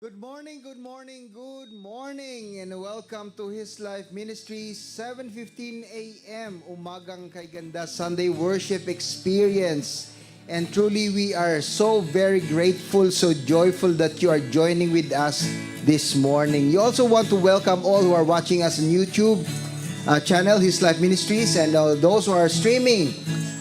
Good morning, good morning, good morning, and welcome to His Life Ministries, 7:15 a.m. Umagang kay Ganda Sunday Worship Experience. And truly, we are so very grateful, so joyful that you are joining with us this morning. You also want to welcome all who are watching us on YouTube channel, His Life Ministries, and those who are streaming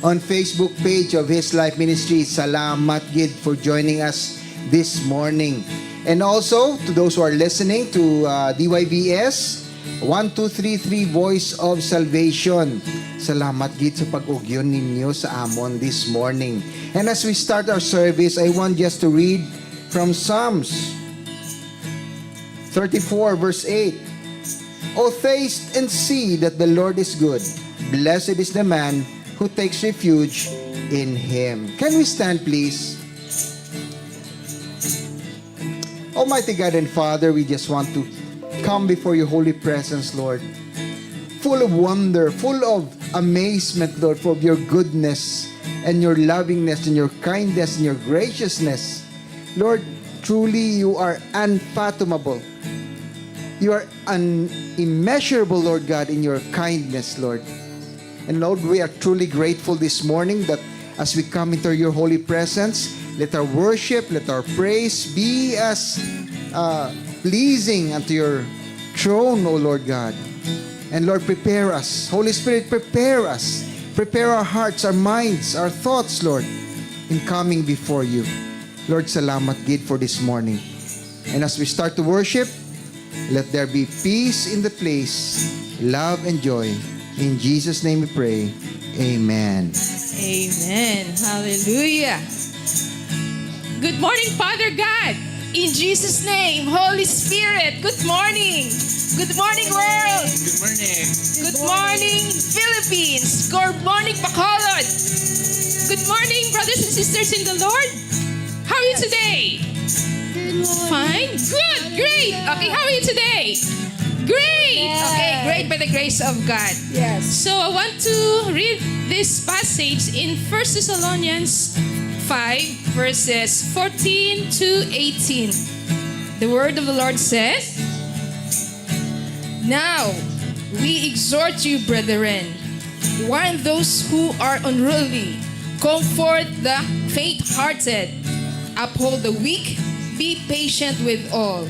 on Facebook page of His Life Ministries. Salamat gid for joining us this morning. And also, to those who are listening to DYVS, 1233 Voice of Salvation. Salamat gid sa pag-ugyon ninyo sa amon this morning. And as we start our service, I want just to read from Psalms 34 verse 8. O taste and see that the Lord is good. Blessed is the man who takes refuge in Him. Can we stand, please? Almighty God and Father, we just want to come before your holy presence, Lord. Full of wonder, full of amazement, Lord, for your goodness and your lovingness and your kindness and your graciousness. Lord, truly you are unfathomable. You are unimmeasurable, Lord God, in your kindness, Lord. And Lord, we are truly grateful this morning that as we come into your holy presence, let our worship, let our praise be as pleasing unto your throne, O Lord God. And Lord, prepare us. Holy Spirit, prepare us. Prepare our hearts, our minds, our thoughts, Lord, in coming before you. Lord, salamat gid for this morning. And as we start to worship, let there be peace in the place, love and joy. In Jesus' name we pray. Amen. Amen. Hallelujah. Good morning, Father God. In Jesus' name, Holy Spirit, good morning. Good morning, world. Good morning. Good morning, Philippines. Good morning, Bacolod. Good morning, brothers and sisters in the Lord. How are you today? Fine? Good. Great. Okay, how are you today? Great. Okay, great by the grace of God. Yes. So I want to read this passage in 1 Thessalonians 5 verses 14 to 18. The word of the Lord says, Now we exhort you, brethren, warn those who are unruly, comfort the faint-hearted, uphold the weak, be patient with all.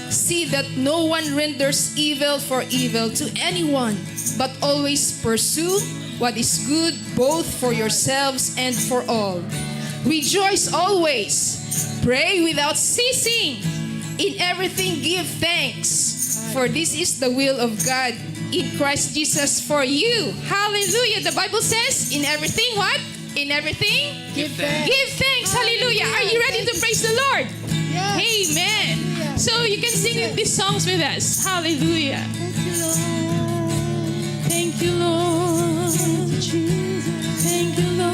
See that no one renders evil for evil to anyone, but always pursue what is good both for yourselves and for all. Rejoice always. Pray without ceasing. In everything give thanks. For this is the will of God in Christ Jesus for you. Hallelujah. The Bible says, in everything what? In everything? Give thanks. Give thanks. Hallelujah. Are you ready to praise the Lord? Yes. Amen. So you can sing these songs with us. Hallelujah. Thank you, Lord. Thank you, Lord.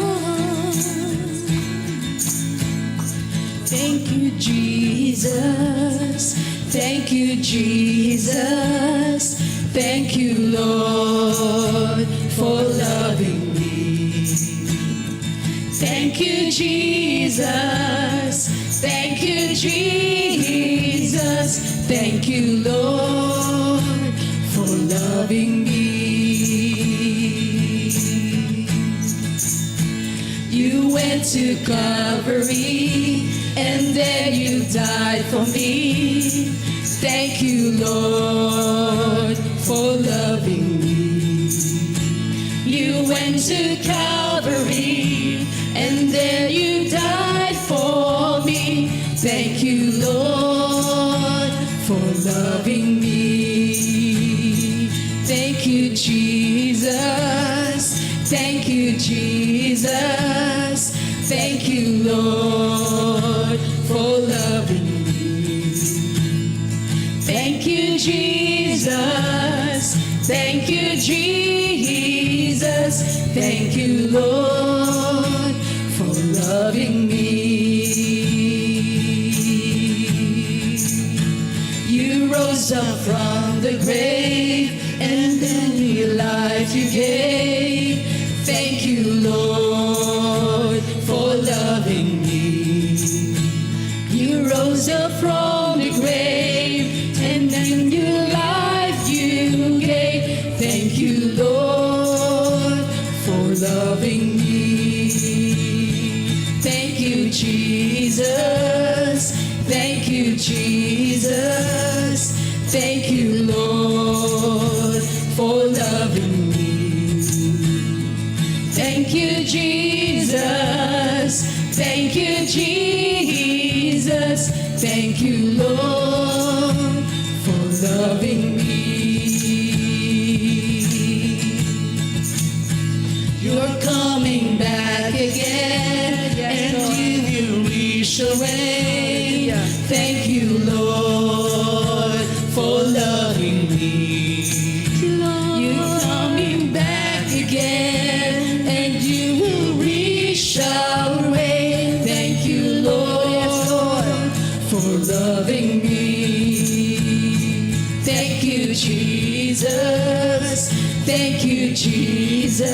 Thank you, Jesus. Thank you, Jesus. Thank you, Lord, for loving me. Thank you, Jesus. Thank you, Jesus. Thank you, Lord, for loving me. You went to Calvary, and then you died for me. Thank you, Lord, for loving me. You went to Calvary, and then you died for me. Thank you, Lord, for loving me. Thank you, Jesus. Thank you, Jesus. Thank you, Lord, for loving me. Thank you, Jesus. Thank you, Jesus. Thank you, Lord, for loving me. You rose up from the grave, and then your life you gave. Thank you, Lord, for loving me. You rose up from the you, Jesus. Thank you, Jesus. Thank you, Lord, for loving me. Thank you, Jesus. Thank you, Jesus. Thank you, Lord, for loving me. You're coming back again, and you will reach away. Thank you, Lord, for loving me. You're coming back again, and you will reach away. Thank you, Lord, for loving me. Thank you, Jesus. Thank you, Jesus.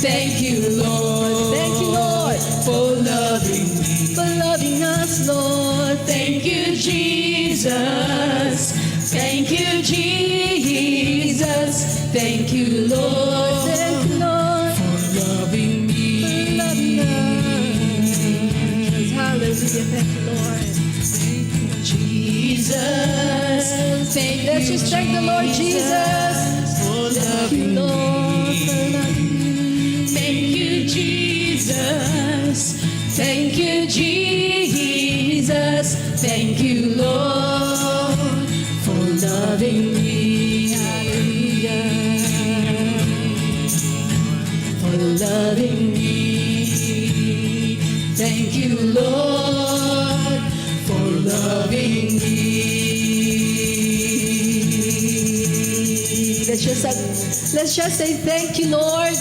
Thank you, Lord. Thank you, Lord, for loving me. for loving us, Lord. Thank you, Jesus. Thank you, Jesus. Thank you, Lord, Thank you, Lord, for loving me. for loving us. Hallelujah. Thank you, Lord. Jesus, thank Let's you, just thank the Lord Jesus. for Thank you, loving Lord, me. for loving me. Thank you, Jesus. Thank you, Jesus. Thank you, Lord, for loving me. For loving me. Thank you, Lord, for loving me. Let's just say thank you, Lord,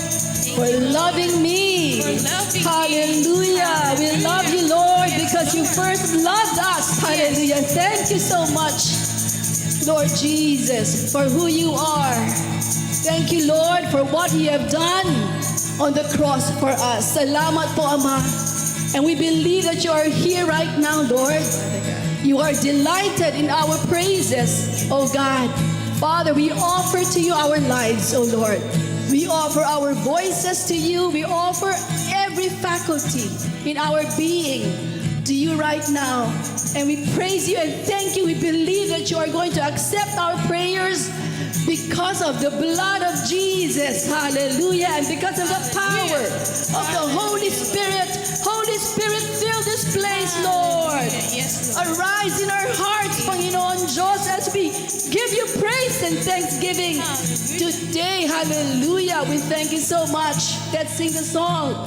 for loving me. For loving me. Hallelujah. We love you, Lord, because you first loved us. Hallelujah. Thank you so much, Lord Jesus, for who you are. Thank you, Lord, for what you have done on the cross for us. Salamat po, Ama. And we believe that you are here right now, Lord. You are delighted in our praises, oh God. Father, we offer to you our lives, oh Lord. We offer our voices to you. We offer every faculty in our being to you right now. And we praise you and thank you. We believe that you are going to accept our prayers because of the blood of Jesus. Hallelujah. And because of the power of the Holy Spirit. Holy Spirit, fill this place, Lord. Yes, Lord. Arise in our hearts, Panginoon Diyos, as we give you praise and thanksgiving today. Hallelujah. We thank you so much. Let's sing the song.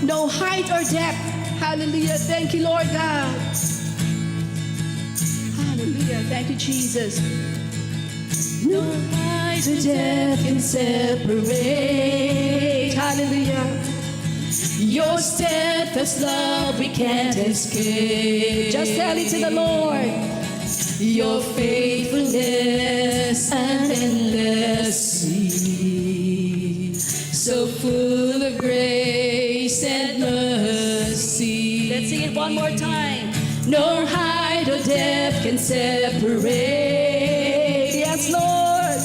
No height or depth. Hallelujah. Thank you, Lord God. Hallelujah. Thank you, Jesus. No height or depth can separate. Hallelujah. Your steadfast love we can't escape. Just tell it to the Lord. Your faithfulness and endlessly, so full of grace and mercy. Let's sing it one more time. Nor height or depth can separate. Yes, Lord.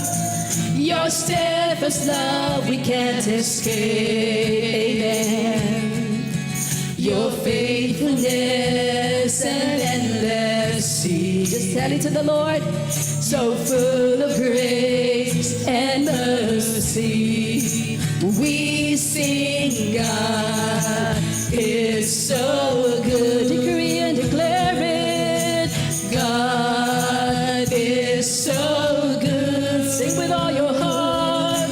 Your steadfast love we can't escape. Amen. Your faithfulness and endlessly. Just tell it to the Lord. So full of grace and mercy. We sing God is so good. Decree and declare it. God is so good. Sing with all your heart.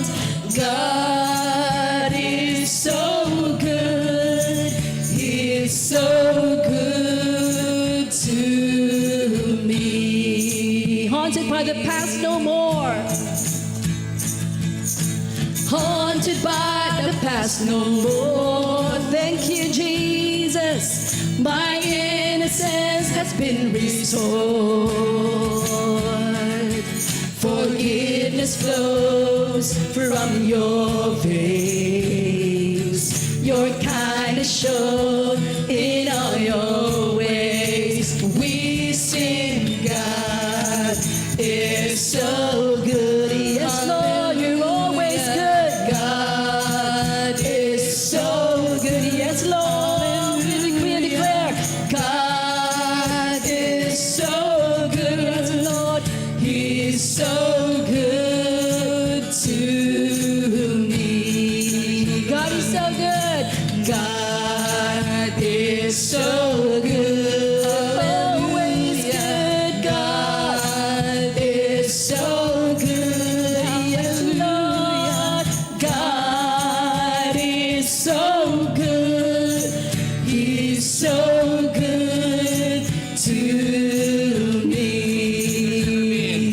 God is so good. He's so good to me. Haunted by the past no more. Haunted by the past no more. Thank you, Jesus. My innocence has been restored. Forgiveness flows from your veins. Your kindness shown in all your ways. We sing God is so good. Yes, Lord, you're always good. God is so good. Yes, Lord. is so good. Always good. God is so good. Yes, Lord. God is so good. He's so good to me.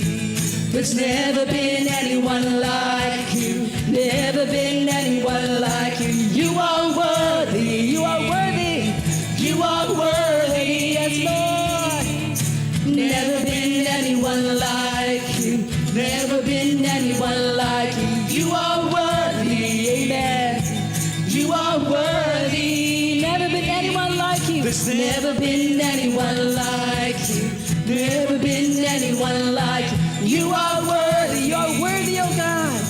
There's never been anyone like you. Never been anyone like you. You are worthy. You are worthy. You are worthy. Yes, Lord. Never been anyone like you. Never been anyone like you. You are worthy. Amen. You are worthy. Never been anyone like you. There's never been anyone like you. Never been anyone like you. You are worthy. You are worthy, oh God.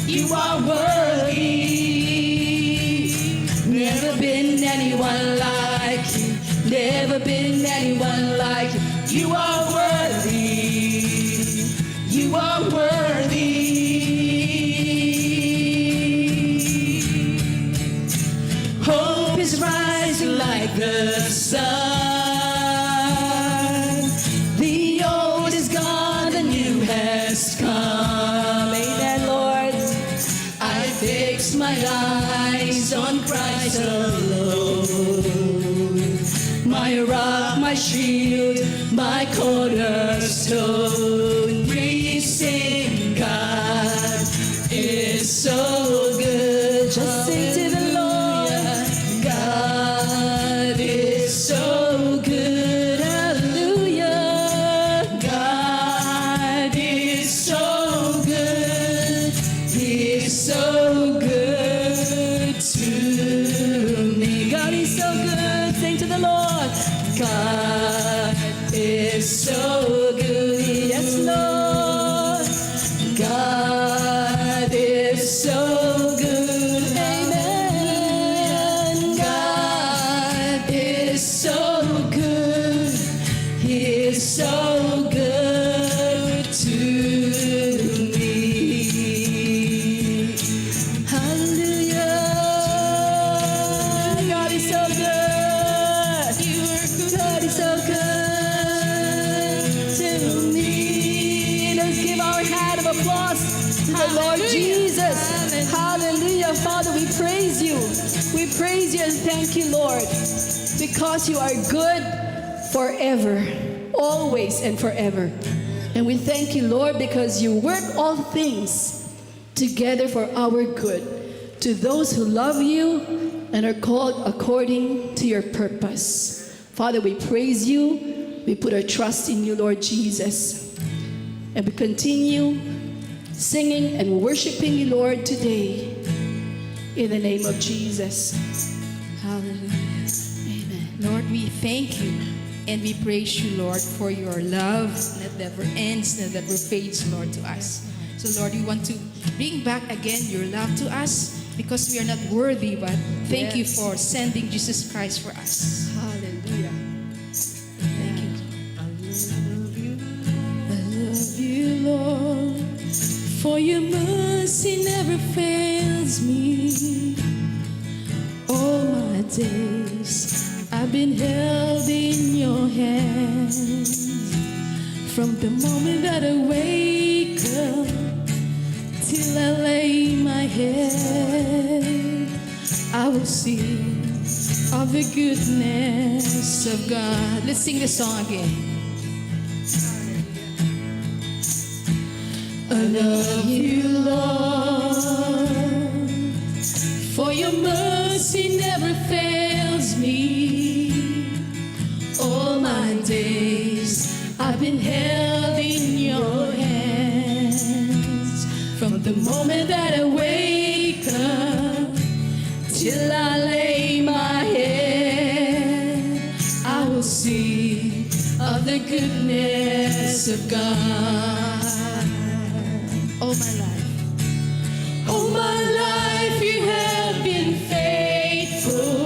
You are worthy. Never been anyone like you. Never been anyone like you. You are worthy. You are worthy. Hope is rising like the sun. The old is gone, the new has come. Amen, Lord. I fix my eyes on Christ alone. My rock, my shield, my cornerstone. We sing, God is so good. Just sing to the Lord. God is so good. Hallelujah. God is so good. He's so good to me. God is so good. Sing to the Lord. God is so good. Yes, Lord. God is so good. Amen. God is so good. He is so good to me. Hallelujah. God is so good. God is so good to me. Let's give our hand of applause to the Lord Jesus. Hallelujah. Father, we praise you. We praise you and thank you, Lord, because you are good forever, always and forever. And we thank you, Lord, because you work all things together for our good, to those who love you and are called according to your purpose. Father, we praise you. We put our trust in you, Lord Jesus. And we continue singing and worshiping you, Lord, today. In the name of Jesus. Hallelujah. Amen. Lord, we thank you and we praise you, Lord, for your love that never ends, that never fades, Lord, to us. So, Lord, we want to bring back again your love to us because we are not worthy, but thank you for sending Jesus Christ for us. Hallelujah. Thank you. I love you, Lord, for your mercy never fails me. All my days I've been held in your hands. From the moment that I wake up till I lay my head, I will sing of the goodness of God. Let's sing this song again. I love you, Lord, for your mercy never fails me. All my days I've been held in your hands. From the moment that I wake up till I lay my head, I will sing of the goodness of God. All my life, all my life you have been faithful.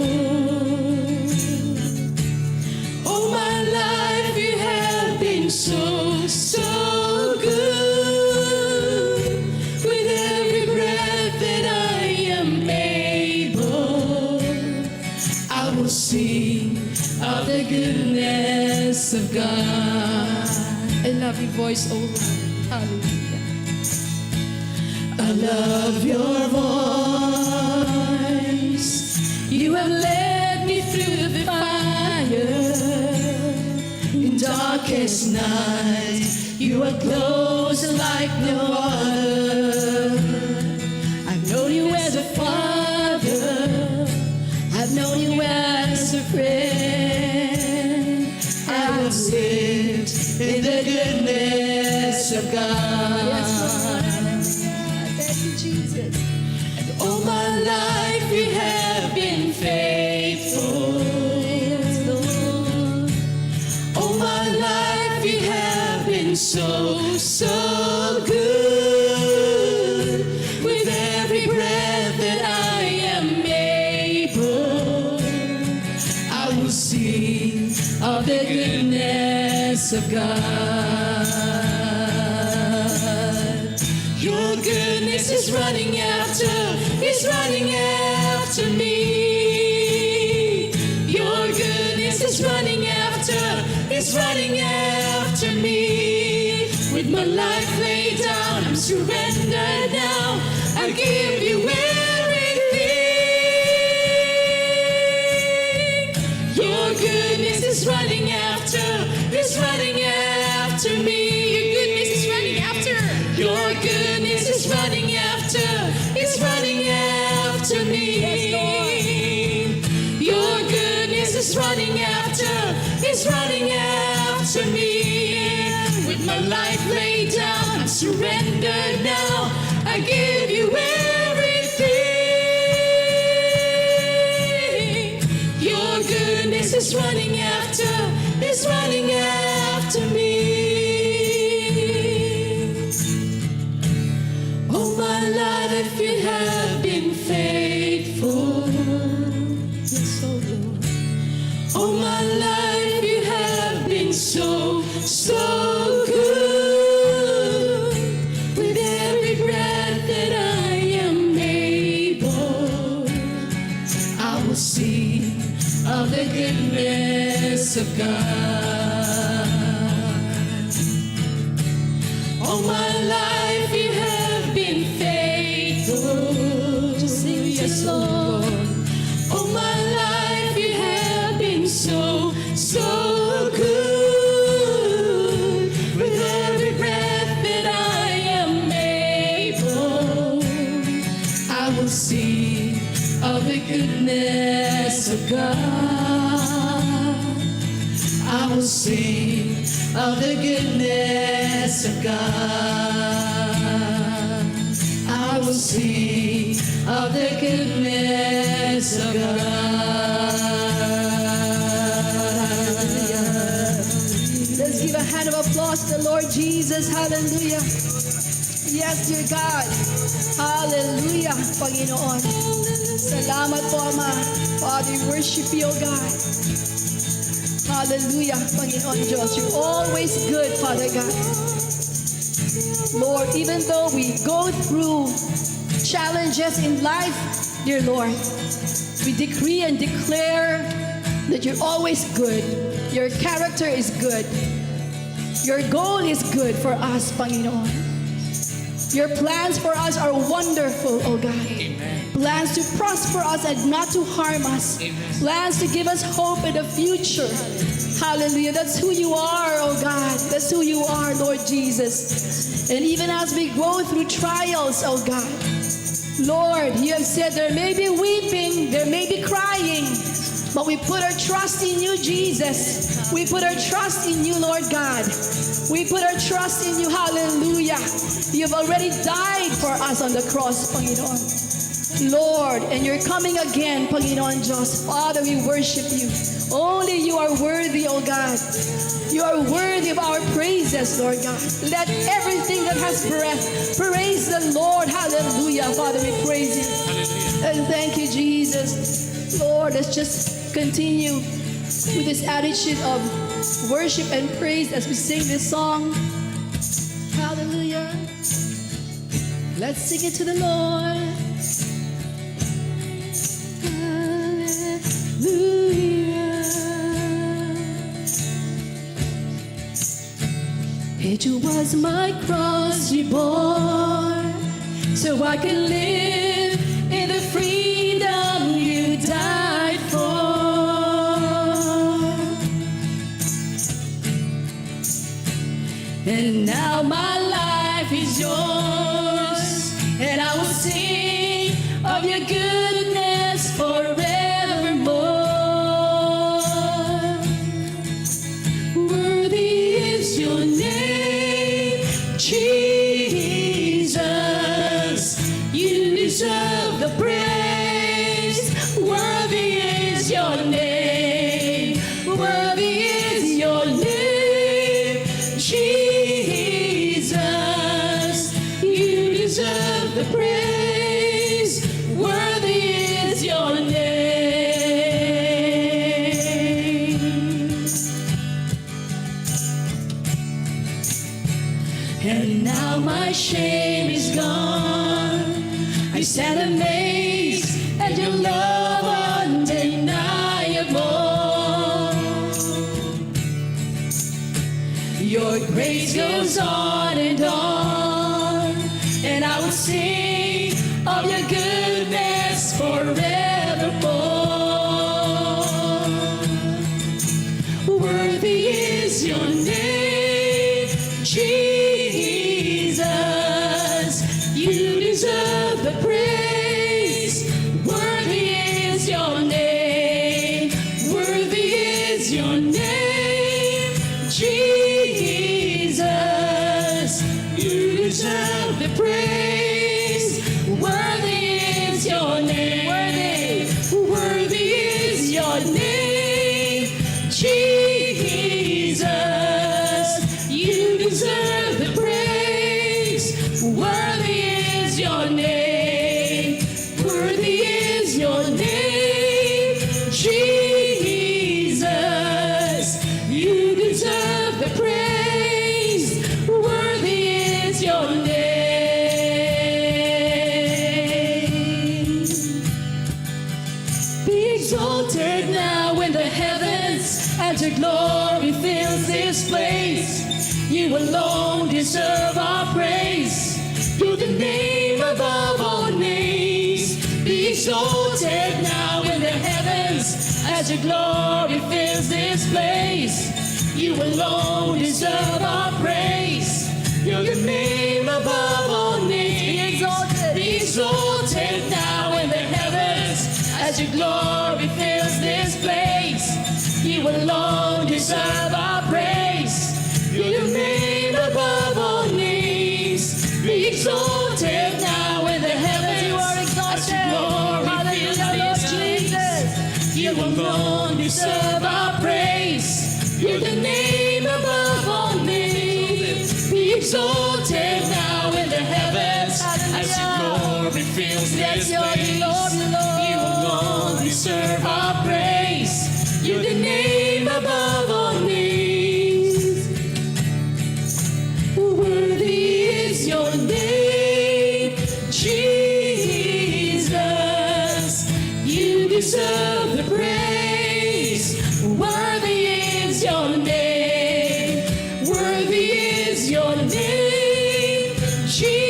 All my life you have been so, so good. With every breath that I am able, I will sing of the goodness of God. I love your voice, oh Lord. Hallelujah. I love your voice. You have led me through the fire. In darkest night, you are close like no other. I've known you as a father. I've known you as a friend. I will sit in the goodness of God. Yes, Lord. Thank you, Jesus. All my life you have been faithful. Yes, Lord. All my life you have been so, so good. With every breath that I am able, I will sing of the goodness of God. Your goodness is running after me. Your goodness is running after me. With my life laid down, I'm surrendered now. I give you everything. Your goodness is running after me. Your goodness is running after. Your goodness is running after me. Your goodness is running after me. With my life laid down, I'm surrendered now. I give you everything. Your goodness is running after me. All my life you have been faithful. Yes, oh Lord. All my life you have been so, so good. With every breath that I am able, I will sing of the goodness of God. All my life you have been faithful. Just sing it, Yes, Lord. All my life you have been so, so good. With every breath that I am able, I will sing of the goodness of God. I will sing of the goodness of God. I will sing of the goodness of God. Let's give a hand of applause to the Lord Jesus. Hallelujah. Yes, dear God. Hallelujah, Panginoon. Salamat po, Ama. Father, we worship you, O God. Hallelujah, Panginoon Diyos. You're always good, Father God. Lord, even though we go through challenges in life, dear Lord, we decree and declare that you're always good. Your character is good. Your goal is good for us, Panginoon. Your plans for us are wonderful, oh God. Amen. Plans to prosper us and not to harm us. Amen. Plans to give us hope in the future. Hallelujah. That's who you are, oh God. That's who you are, Lord Jesus. And even as we go through trials, oh God, Lord, you have said there may be weeping, there may be crying, but we put our trust in you, Jesus. We put our trust in you, Lord God. We put our trust in you, hallelujah. You've already died for us on the cross, Panginoon. Lord, and you're coming again, Panginoon Diyos. Father, we worship you. Only you are worthy, oh God. You are worthy of our praises, Lord God. Let everything that has breath praise the Lord. Hallelujah. Father, we praise you. And thank you, Jesus. Lord, let's just continue with this attitude of worship and praise as we sing this song. Hallelujah. Let's sing it to the Lord. Hallelujah. It was my cross you bore, so I can live in the freedom you died for. And now my life is yours, and I will sing of your goodness forevermore. Worthy is your name, Jesus. You deserve the praise. Worthy is your name. Worthy is your name, Jesus. You deserve the praise. Worthy is your name. And now my shame is gone. I stand amazed at your love undeniable. Your grace goes on, and I will sing of your goodness forevermore. Worthy is your name, Jesus. You deserve the praise. Worthy is your name. Worthy is your name, Jesus. You deserve the praise. Worthy is your name. Worthy is your name, Jesus. You deserve the praise. Worthy is your name. Worthy is your name, Jesus. You deserve the praise. Worthy is your name. Be exalted now in the heavens, and your glory fills this place. You alone deserve our praise. You're the name above all names. Be exalted now in the heavens, as your glory fills this place. You alone deserve our praise. You're the name above all names. Be exalted now in the heavens, as your glory fills this place. You alone deserve our praise. You're the name above all names. Be exalted now in the heavens. You are exalted. As your glory fills this place. You alone deserve our praise. You're the name above all names. Be exalted now in the heavens. As your glory fills this place. You alone deserve our praise. You're the name above all names. Worthy is your name, Jesus. You deserve the praise. Worthy is your name. Worthy is your name, Jesus.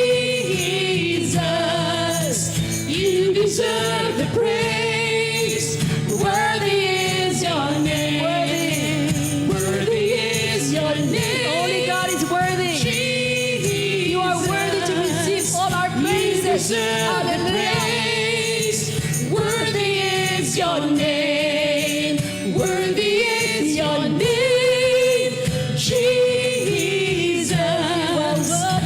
You deserve the praise. Worthy is your name. Worthy is your name. Only God is worthy. Jesus. You are worthy to receive all our praises. Deserve the praise. Worthy is your name. Worthy is your name, Jesus.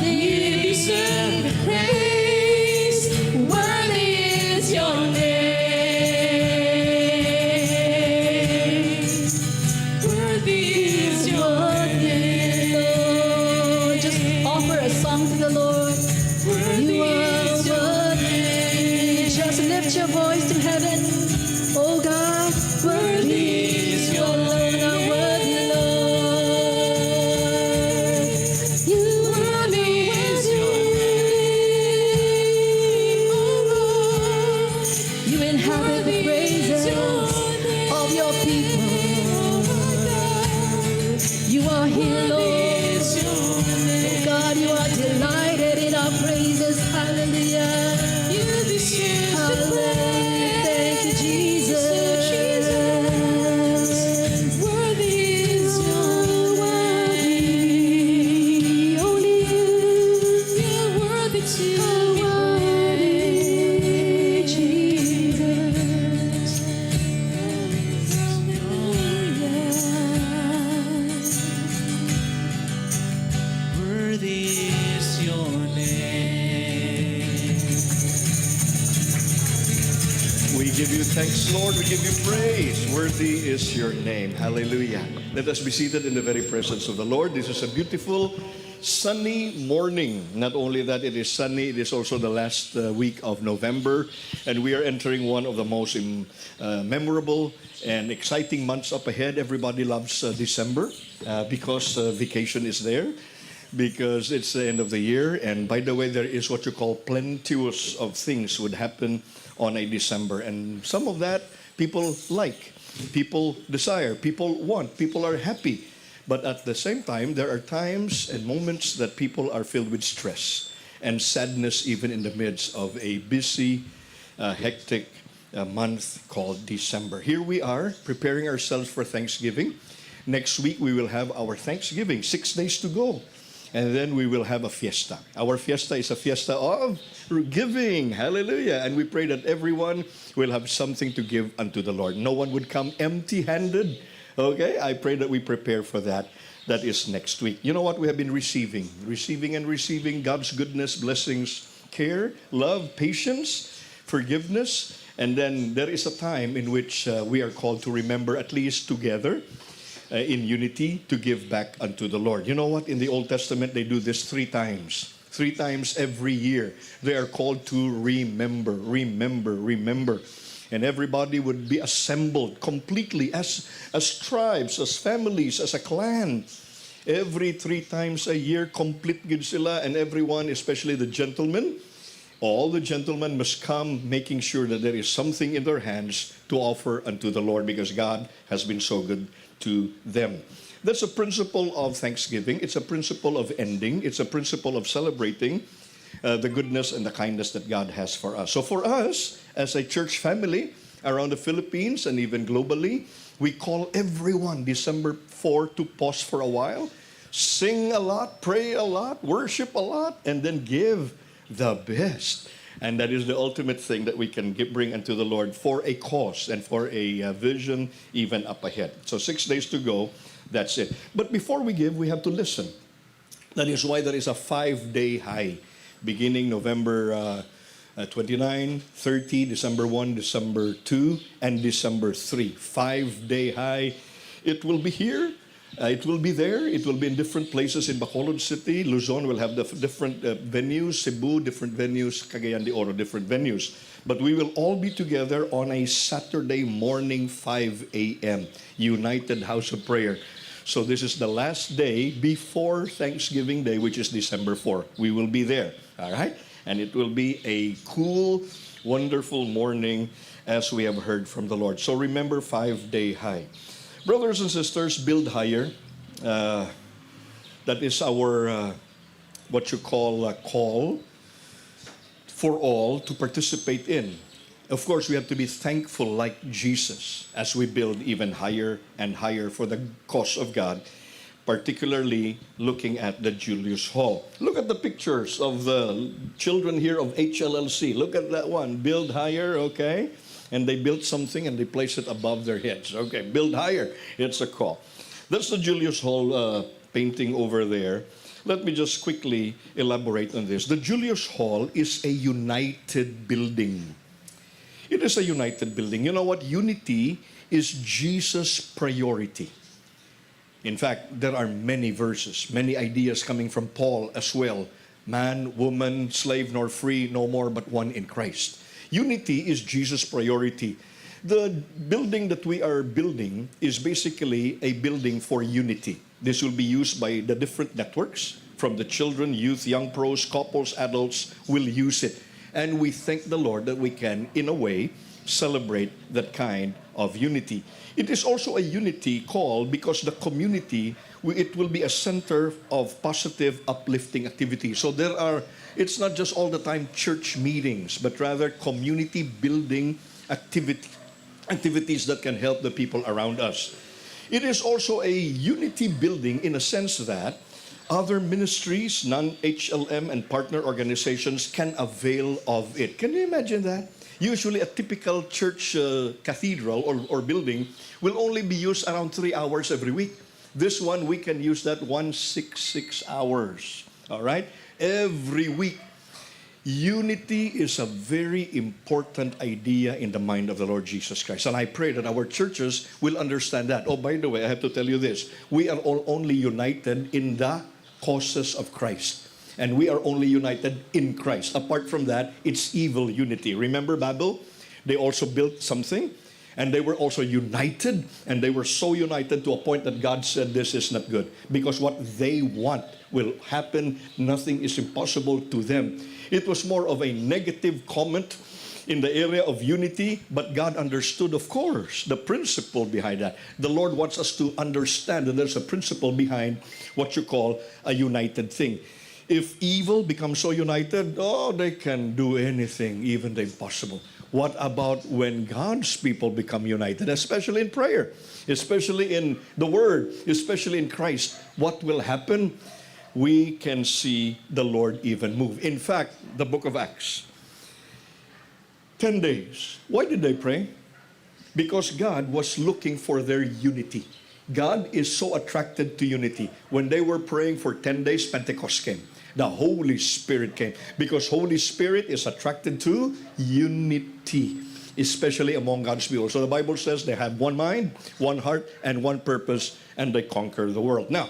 You deserve the praise. Worthy is your name. Worthy is your name. Just offer a song to the Lord. Worthy You are is your worthy. Just lift your voice to heaven. Oh God, Worthy is your thanks, Lord. We give you praise. Worthy is your name. Hallelujah. Let us be seated in the very presence of the Lord. This is a beautiful, sunny morning. Not only that it is sunny, it is also the last week of November. And we are entering one of the most memorable and exciting months up ahead. Everybody loves December because vacation is there, because it's the end of the year. And by the way, there is what you call plenteous of things would happen on a December. And some of that people like, people desire, people want, people are happy. But at the same time, there are times and moments that people are filled with stress and sadness even in the midst of a busy, hectic month called December. Here we are preparing ourselves for Thanksgiving. Next week, we will have our Thanksgiving, 6 days to go. And then we will have a fiesta. Our fiesta is a fiesta of giving. Hallelujah. And we pray that everyone will have something to give unto the Lord. No one would come empty-handed. Okay? I pray that we prepare for that. That is next week. You know what? We have been receiving and receiving God's goodness, blessings, care, love, patience, forgiveness. And then there is a time in which we are called to remember, at least together, in unity, to give back unto the Lord. You know what? In the Old Testament, they do this 3 times. 3 times every year. They are called to remember. And everybody would be assembled completely as tribes, as families, as a clan. Every 3 times a year, complete gid sila, and everyone, especially the gentlemen, all the gentlemen must come making sure that there is something in their hands to offer unto the Lord, because God has been so good to them. That's a principle of Thanksgiving. It's a principle of ending. It's a principle of celebrating the goodness and the kindness that God has for us. So for us, as a church family around the Philippines and even globally, we call everyone December 4 to pause for a while, sing a lot, pray a lot, worship a lot, and then give the best. And that is the ultimate thing that we can bring unto the Lord for a cause and for a vision even up ahead. So 6 days to go, that's it. But before we give, we have to listen. That is why there is a 5-day high, beginning November 29, 30, December 1, December 2, and December 3. 5-day high. It will be here. It will be there. It will be in different places in Bacolod City. Luzon will have the different venues. Cebu, different venues. Cagayan de Oro, different venues. But we will all be together on a Saturday morning, 5 a.m. United House of Prayer. So this is the last day before Thanksgiving Day, which is December 4. We will be there. All right? And it will be a cool, wonderful morning as we have heard from the Lord. So remember, 5-day high. Brothers and sisters, build higher. That is our, what you call, call for all to participate in. Of course, we have to be thankful like Jesus as we build even higher and higher for the cause of God, particularly looking at the Julius Hall. Look at the pictures of the children here of HLLC. Look at that one. Build higher, okay? And they built something and they placed it above their heads. Okay, build higher. It's a call. That's the Julius Hall painting over there. Let me just quickly elaborate on this. The Julius Hall is a united building. It is a united building. You know what? Unity is Jesus' priority. In fact, there are many verses, many ideas coming from Paul as well. Man, woman, slave nor free, no more but one in Christ. Unity is Jesus' priority. The building that we are building is basically a building for unity. This will be used by the different networks, from the children, youth, young pros, couples, adults will use it. And we thank the Lord that we can, in a way, celebrate that kind of unity. It is also a unity call because the community, it will be a center of positive, uplifting activity. So it's not just all the time church meetings, but rather community building activities that can help the people around us. It is also a unity building in a sense that other ministries, non-HLM and partner organizations can avail of it. Can you imagine that? Usually a typical church cathedral or building will only be used around 3 hours every week. This one, we can use that 166 hours. All right? Every week. Unity is a very important idea in the mind of the Lord Jesus Christ. And I pray that our churches will understand that. Oh, by the way, I have to tell you this. We are all only united in the causes of Christ. And we are only united in Christ. Apart from that, it's evil unity. Remember Babel? They also built something. And they were also united. And they were so united to a point that God said, this is not good. Because what they want will happen. Nothing is impossible to them. It was more of a negative comment in the area of unity, but God understood, of course, the principle behind that. The Lord wants us to understand that there's a principle behind what you call a united thing. If evil becomes so united, oh, they can do anything, even the impossible. What about when God's people become united, especially in prayer, especially in the Word, especially in Christ? What will happen? We can see the Lord even move. In fact, the book of Acts, 10 days. Why did they pray? Because God was looking for their unity. God is so attracted to unity. When they were praying for 10 days, Pentecost came. The Holy Spirit came. Because Holy Spirit is attracted to unity, especially among God's people. So the Bible says they have one mind, one heart, and one purpose, and they conquer the world. Now,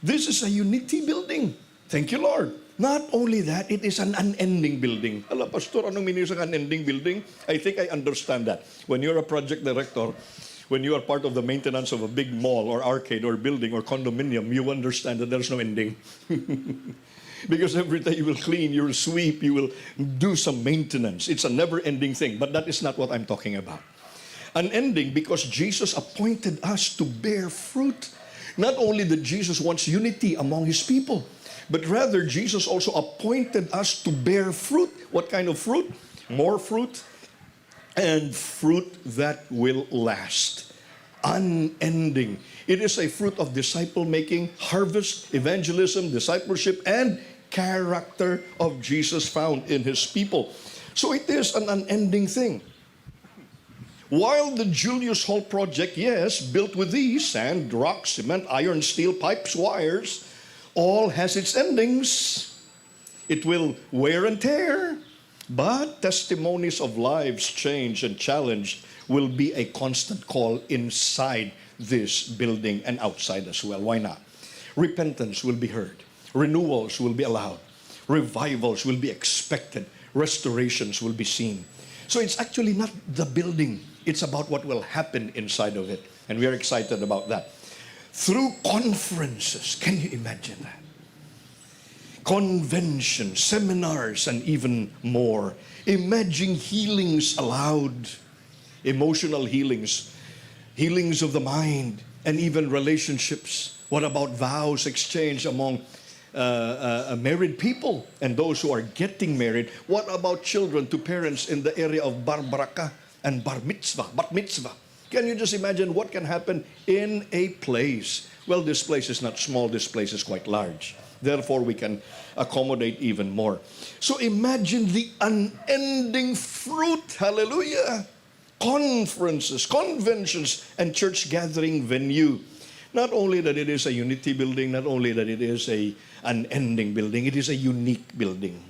this is a unity building. Thank you, Lord. Not only that, it is an unending building. Ala, Pastor, anong meaning sa unending building? I think I understand that. When you're a project director, when you are part of the maintenance of a big mall or arcade or building or condominium, you understand that there's no ending. Because every day you will clean, you will sweep, you will do some maintenance. It's a never-ending thing, but that is not what I'm talking about. Unending because Jesus appointed us to bear fruit. Not only that Jesus wants unity among His people, but rather Jesus also appointed us to bear fruit. What kind of fruit? More fruit, and fruit that will last. Unending. It is a fruit of disciple-making, harvest, evangelism, discipleship, and character of Jesus found in His people. So it is an unending thing. While the Julius Hall project, yes, built with these, sand, rock, cement, iron, steel, pipes, wires, all has its endings. It will wear and tear, but testimonies of lives changed and challenged will be a constant call inside this building and outside as well. Why not? Repentance will be heard. Renewals will be allowed. Revivals will be expected. Restorations will be seen. So it's actually not the building. It's about what will happen inside of it. And we are excited about that. Through conferences, can you imagine that? Conventions, seminars, and even more. Imagine healings allowed. Emotional healings. Healings of the mind. And even relationships. What about vows exchanged among married people and those who are getting married? What about children to parents in the area of bar barakah and bar mitzvah, bat mitzvah? Can you just imagine what can happen in a place? Well, this place is not small, this place is quite large. Therefore, we can accommodate even more. So imagine the unending fruit, hallelujah. Conferences, conventions, and church gathering venue. Not only that it is a unity building, not only that it is an unending building, it is a unique building.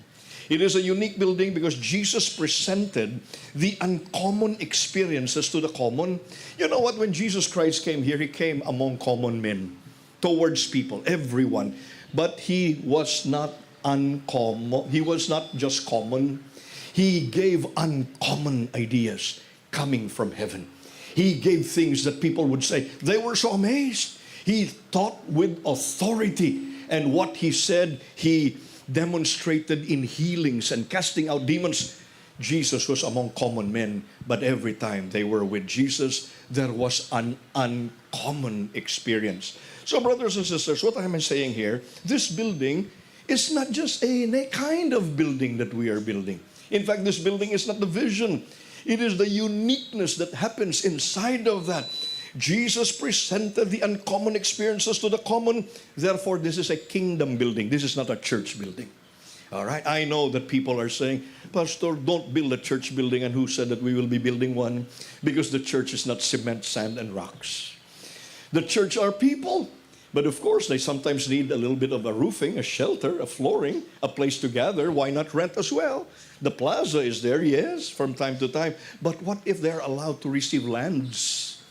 It is a unique building because Jesus presented the uncommon experiences to the common. You know what? When Jesus Christ came here, He came among common men, towards people, everyone. But He was not uncommon. He was not just common. He gave uncommon ideas coming from heaven. He gave things that people would say, they were so amazed. He taught with authority. And what He said, He demonstrated in healings and casting out demons. Jesus was among common men, but every time they were with Jesus, there was an uncommon experience. So brothers and sisters, what am I saying here? This building is not just a kind of building that we are building. In fact, this building is not the vision. It is the uniqueness that happens inside of that. Jesus presented the uncommon experiences to the common. Therefore, this is a kingdom building. This is not a church building. All right? I know that people are saying, Pastor, don't build a church building. And who said that we will be building one? Because the church is not cement, sand, and rocks. The church are people. But of course, they sometimes need a little bit of a roofing, a shelter, a flooring, a place to gather. Why not rent as well? The plaza is there, yes, from time to time. But what if they're allowed to receive lands?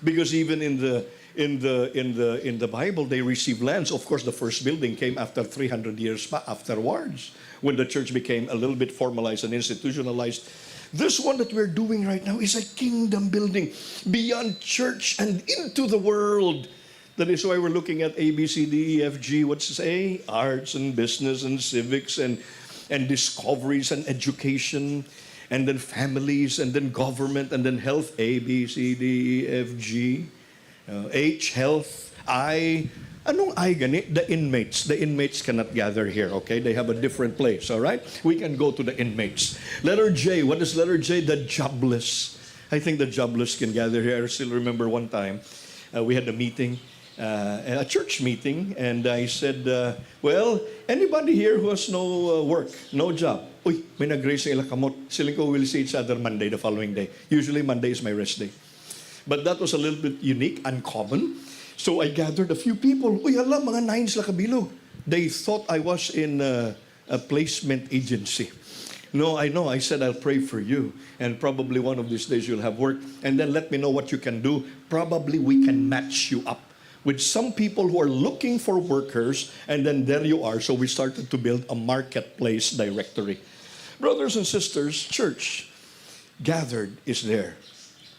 Because even in the Bible, they receive lands. Of course, the first building came after 300 years afterwards, when the church became a little bit formalized and institutionalized. This one that we're doing right now is a kingdom building beyond church and into the world. That is why we're looking at A, B, C, D, E, F, G. What's it say? Arts and business and civics and discoveries and education, and then families, and then government, and then health. A, B, C, D, E, F, G. H, health. I. Anong I gani? The inmates. The inmates cannot gather here, okay? They have a different place, all right? We can go to the inmates. Letter J. What is letter J? The jobless. I think the jobless can gather here. I still remember one time we had a meeting, a church meeting, and I said, well, anybody here who has no work, no job? Uy, may nag-raise sa ila kamot. Sila ko will see each other Monday, the following day. Usually Monday is my rest day. But that was a little bit unique, uncommon. So I gathered a few people. Uy, alam, mga 9 sila kabilog. They thought I was in a placement agency. No, I know. I said, I'll pray for you. And probably one of these days you'll have work. And then let me know what you can do. Probably we can match you up with some people who are looking for workers. And then there you are. So we started to build a marketplace directory. Brothers and sisters, church gathered is there.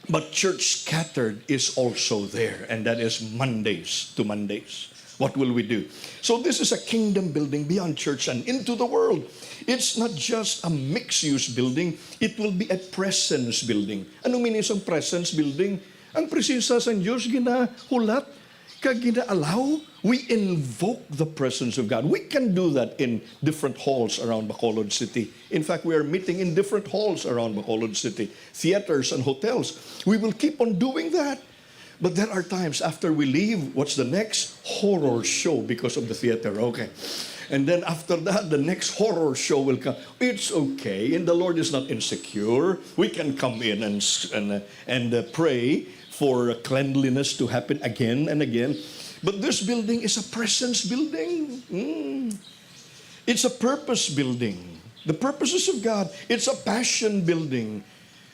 But church scattered is also there. And that is Mondays to Mondays. What will we do? So this is a kingdom building beyond church and into the world. It's not just a mixed-use building. It will be a presence building. Anong meaning ng presence building? Ang presensya sa Diyos ginahulat, kag ginaalaw. We invoke the presence of God. We can do that in different halls around Bacolod City. In fact, we are meeting in different halls around Bacolod City, theaters and hotels. We will keep on doing that. But there are times after we leave, what's the next? Horror show because of the theater. Okay. And then after that, the next horror show will come. It's okay. And the Lord is not insecure. We can come in and pray for cleanliness to happen again and again. But this building is a presence building. It's a purpose building. The purposes of God. It's a passion building.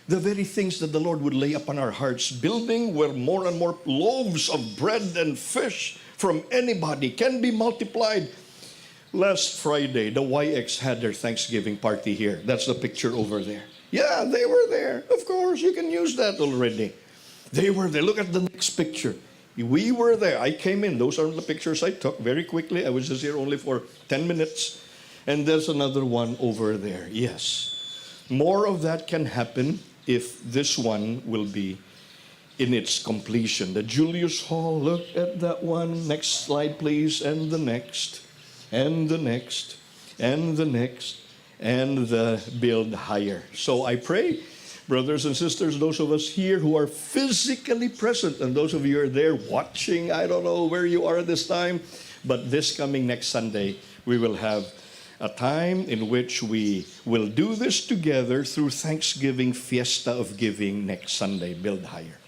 The very things that the Lord would lay upon our hearts, building where more and more loaves of bread and fish from anybody can be multiplied. Last Friday, the YX had their Thanksgiving party here. That's the picture over there. Yeah, they were there. Of course, you can use that already. They were there. Look at the next picture. We were there. I came in. Those are the pictures I took very quickly. I was just here only for 10 minutes. And there's another one over there. Yes. More of that can happen if this one will be in its completion. The Julius Hall, look at that one. Next slide, please. And the next. And the next. And the next. And the build higher. So I pray, brothers and sisters, those of us here who are physically present, and those of you who are there watching, I don't know where you are at this time, but this coming next Sunday, we will have a time in which we will do this together through Thanksgiving Fiesta of Giving next Sunday, Build Higher.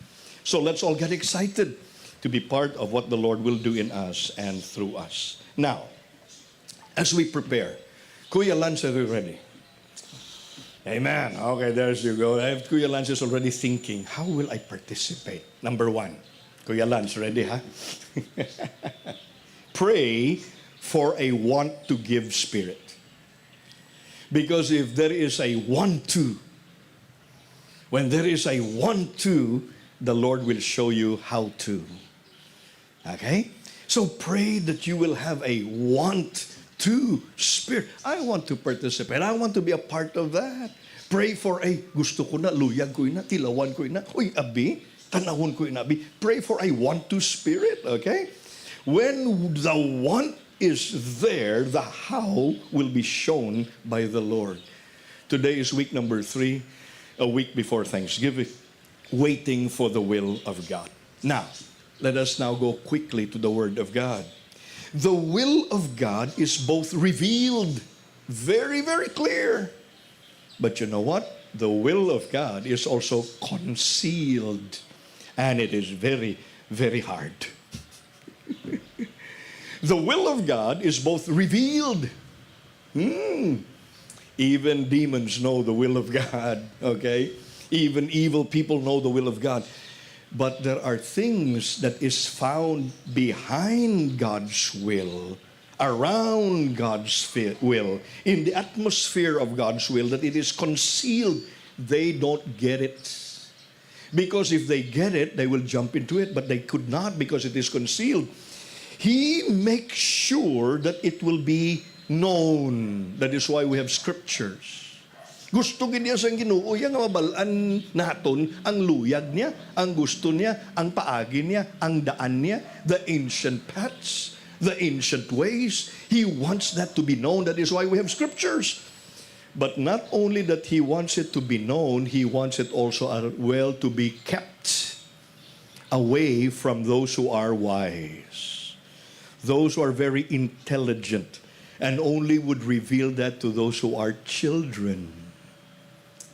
So let's all get excited to be part of what the Lord will do in us and through us. Now, as we prepare, Kuya Lance, are you ready? Amen. Okay, there you go. Kuya Lance is already thinking, how will I participate? Number one, Kuya Lance, ready, huh? Pray for a want to give spirit. Because if there is a want to, when there is a want to, the Lord will show you how to. Okay? So pray that you will have a want to spirit. I want to participate. I want to be a part of that. Pray for a gusto ko na, luyag ko na, tilawan ko na, uy, abi, tanahon ko na, abi. Pray for a want to spirit, okay? When the want is there, the how will be shown by the Lord. Today is week number 3, a week before Thanksgiving, waiting for the will of God. Now, let us now go quickly to the Word of God. The will of God is both revealed, very, very clear. But you know what? The will of God is also concealed. And it is very, very hard. The will of God is both revealed. Even demons know the will of God, okay? Even evil people know the will of God. But there are things that is found behind God's will, around God's will, in the atmosphere of God's will, that it is concealed. They don't get it. Because if they get it, they will jump into it, but they could not because it is concealed. He makes sure that it will be known. That is why we have scriptures. Gusto niya sa Ginoo, yang mabalaan naton ang luyag niya, ang gusto niya, ang paagi niya, ang daan niya, the ancient paths, the ancient ways. He wants that to be known. That is why we have scriptures. But not only that He wants it to be known, He wants it also well to be kept away from those who are wise, those who are very intelligent, and only would reveal that to those who are children.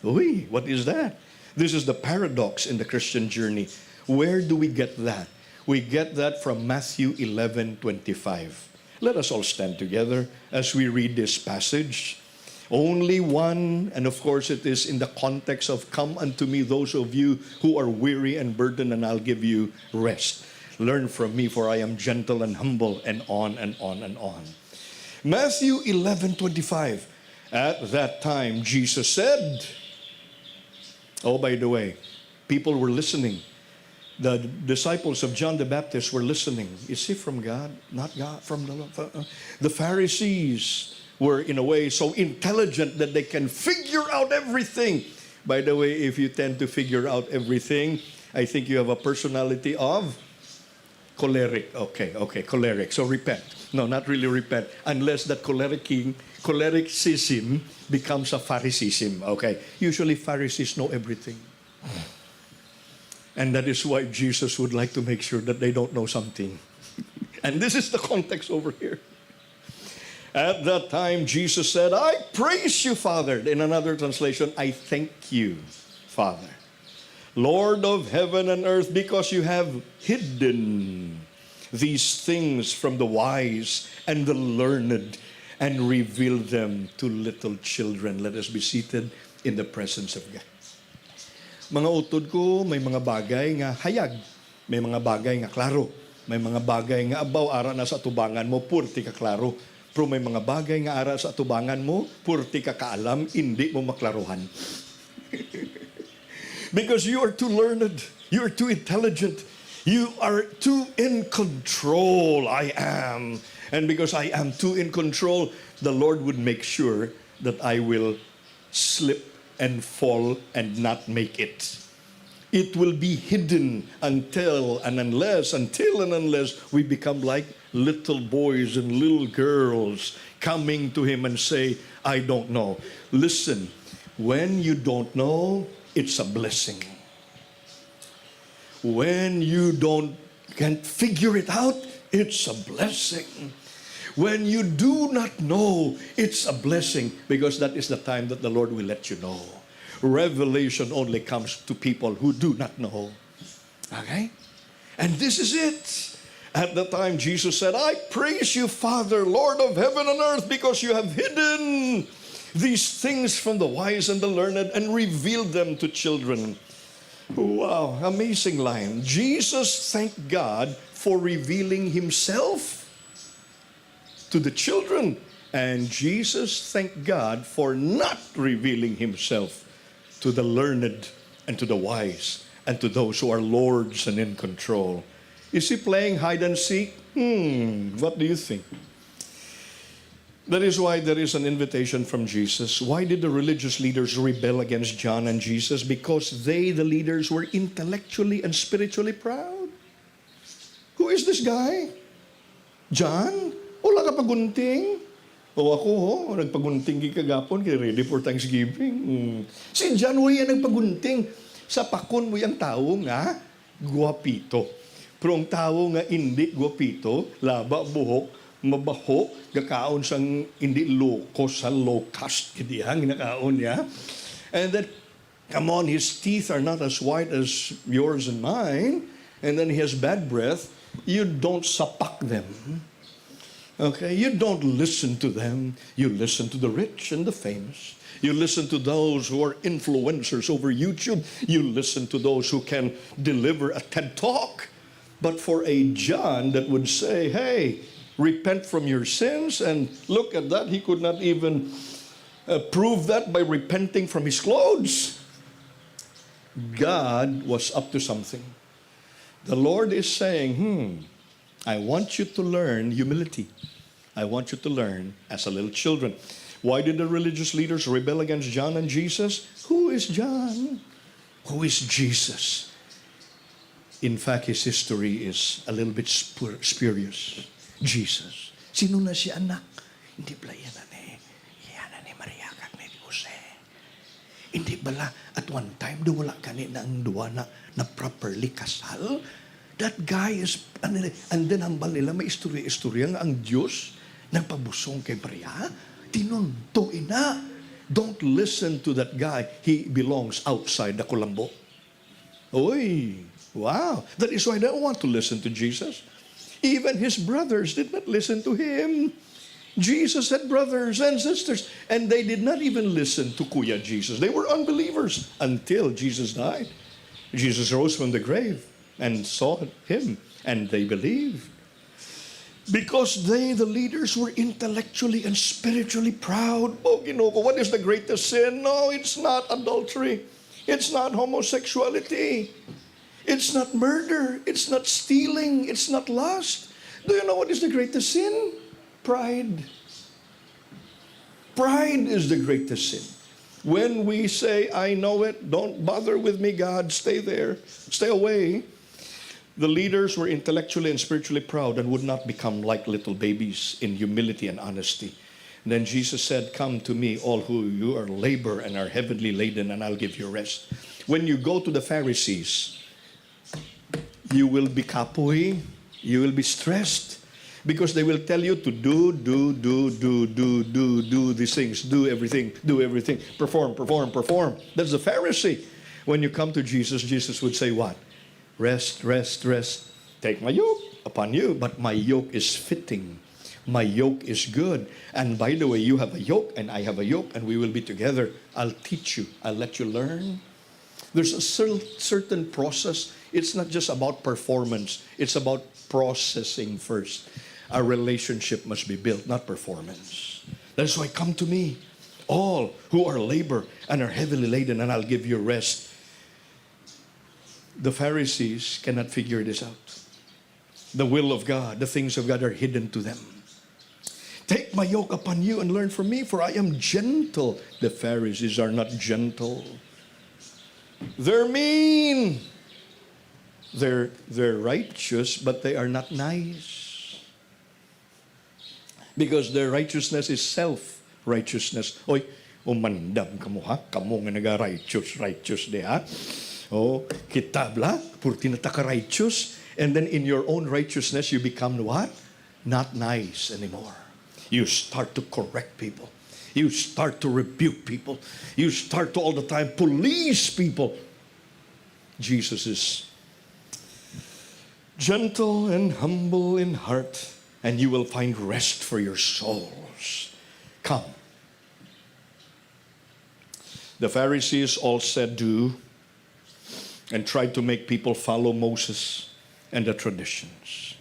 Uy, what is that? This is the paradox in the Christian journey. Where do we get that? We get that from Matthew 11:25. Let us all stand together as we read this passage. Only one, and of course it is in the context of come unto me those of you who are weary and burdened, and I'll give you rest. Learn from me, for I am gentle and humble, and on and on and on. Matthew 11:25. At that time Jesus said, oh, by the way, people were listening. The disciples of John the Baptist were listening. Is he from God? Not God, from the Lord. The Pharisees were in a way so intelligent that they can figure out everything. By the way, if you tend to figure out everything, I think you have a personality of choleric. Okay, choleric. So repent. No, not really repent. Unless that cholericism becomes a Phariseeism. Okay. Usually Pharisees know everything. And that is why Jesus would like to make sure that they don't know something. And this is the context over here. At that time, Jesus said, I praise you, Father. In another translation, I thank you, Father, Lord of heaven and earth, because you have hidden these things from the wise and the learned and revealed them to little children. Let us be seated in the presence of God. Mga utod ko, may mga bagay nga hayag, may mga bagay nga klaro, may mga bagay nga abaw ara na sa atubangan mo, purti ka klaro. Pero may mga bagay nga ara sa atubangan mo, purti ka kaalam, hindi mo maklaruhan. Because you are too learned, you are too intelligent, you are too in control. I am. And because I am too in control, the Lord would make sure that I will slip and fall and not make it. It will be hidden until and unless we become like little boys and little girls coming to Him and say, I don't know. Listen, when you don't know, it's a blessing. When you can't figure it out, it's a blessing. When you do not know, it's a blessing, because that is the time that the Lord will let you know. Revelation only comes to people who do not know. Okay? And this is it. At the time, Jesus said, I praise you, Father, Lord of heaven and earth, because you have hidden these things from the wise and the learned and revealed them to children. Wow, amazing line. Jesus thanked God for revealing Himself to the children, and Jesus thanked God for not revealing Himself to the learned and to the wise and to those who are lords and in control. Is He playing hide and seek? What do you think? That is why there is an invitation from Jesus. Why did the religious leaders rebel against John and Jesus? Because they, the leaders, were intellectually and spiritually proud. Who is this guy? John? Wala ka pagunting? O ako, nagpagunting kagapon, kaya ready for Thanksgiving. Si John, yan nagpagunting. Sa pakon mo yung tao nga, guwapito. Pero ang tao nga hindi guwapito, laba, buhok, mabaho, gakaon sang hindi loko sa locust, kidiyang ginakaon niya. And then, come on, his teeth are not as white as yours and mine. And then he has bad breath. You don't sapak them. Okay, you don't listen to them. You listen to the rich and the famous. You listen to those who are influencers over YouTube. You listen to those who can deliver a TED Talk. But for a John that would say, hey, repent from your sins, and look at that, he could not even prove that by repenting from his clothes. God was up to something. The Lord is saying, I want you to learn humility. I want you to learn as a little children. Why did the religious leaders rebel against John and Jesus? Who is John? Who is Jesus? In fact, his history is a little bit spurious. Jesus. Sino na si anak? Hindi pala yan ni Maria kag ni Jose. Hindi bala at one time do wala kani na ang duwa na properly kasal. That guy is, and then hambal nila may istorya nga ang Diyos nagpabusong kay Maria. Tinunto ina. Don't listen to that guy. He belongs outside the kulambo. Oy, wow. That is why I don't want to listen to Jesus. Even his brothers did not listen to him. Jesus had brothers and sisters, and they did not even listen to Kuya Jesus. They were unbelievers until Jesus died. Jesus rose from the grave and saw him, and they believed. Because they, the leaders, were intellectually and spiritually proud. Oh, what is the greatest sin? No, it's not adultery. It's not homosexuality. It's not murder. It's not stealing. It's not lust. Do you know what is the greatest sin? Pride. Pride is the greatest sin. When we say, I know it, don't bother with me, God, stay there, stay away. The leaders were intellectually and spiritually proud and would not become like little babies in humility and honesty. And then Jesus said, come to me, all who you are labor and are heavily laden, and I'll give you rest. When you go to the Pharisees, you will be kapoy, you will be stressed, because they will tell you to do these things, do everything, perform. That's the Pharisee. When you come to Jesus, Jesus would say what? Rest. Take my yoke upon you, but my yoke is fitting. My yoke is good. And by the way, you have a yoke and I have a yoke, and we will be together. I'll teach you. I'll let you learn. There's a certain process. It's not just about performance. It's about processing first. Our relationship must be built, not performance. That's why come to me, all who are labor and are heavily laden, and I'll give you rest. The Pharisees cannot figure this out. The will of God, the things of God are hidden to them. Take my yoke upon you and learn from me, for I am gentle. The Pharisees are not gentle. They're mean. They're righteous, but they are not nice. Because their righteousness is self-righteousness. Oy, umandam kamo ha? Kamo nga righteous de ha? Oh, kitabla, purti na taka righteous. And then in your own righteousness, you become what? Not nice anymore. You start to correct people. You start to rebuke people. You start to all the time police people. Jesus is gentle and humble in heart, and you will find rest for your souls. Come. The Pharisees all said do, and tried to make people follow Moses and the traditions.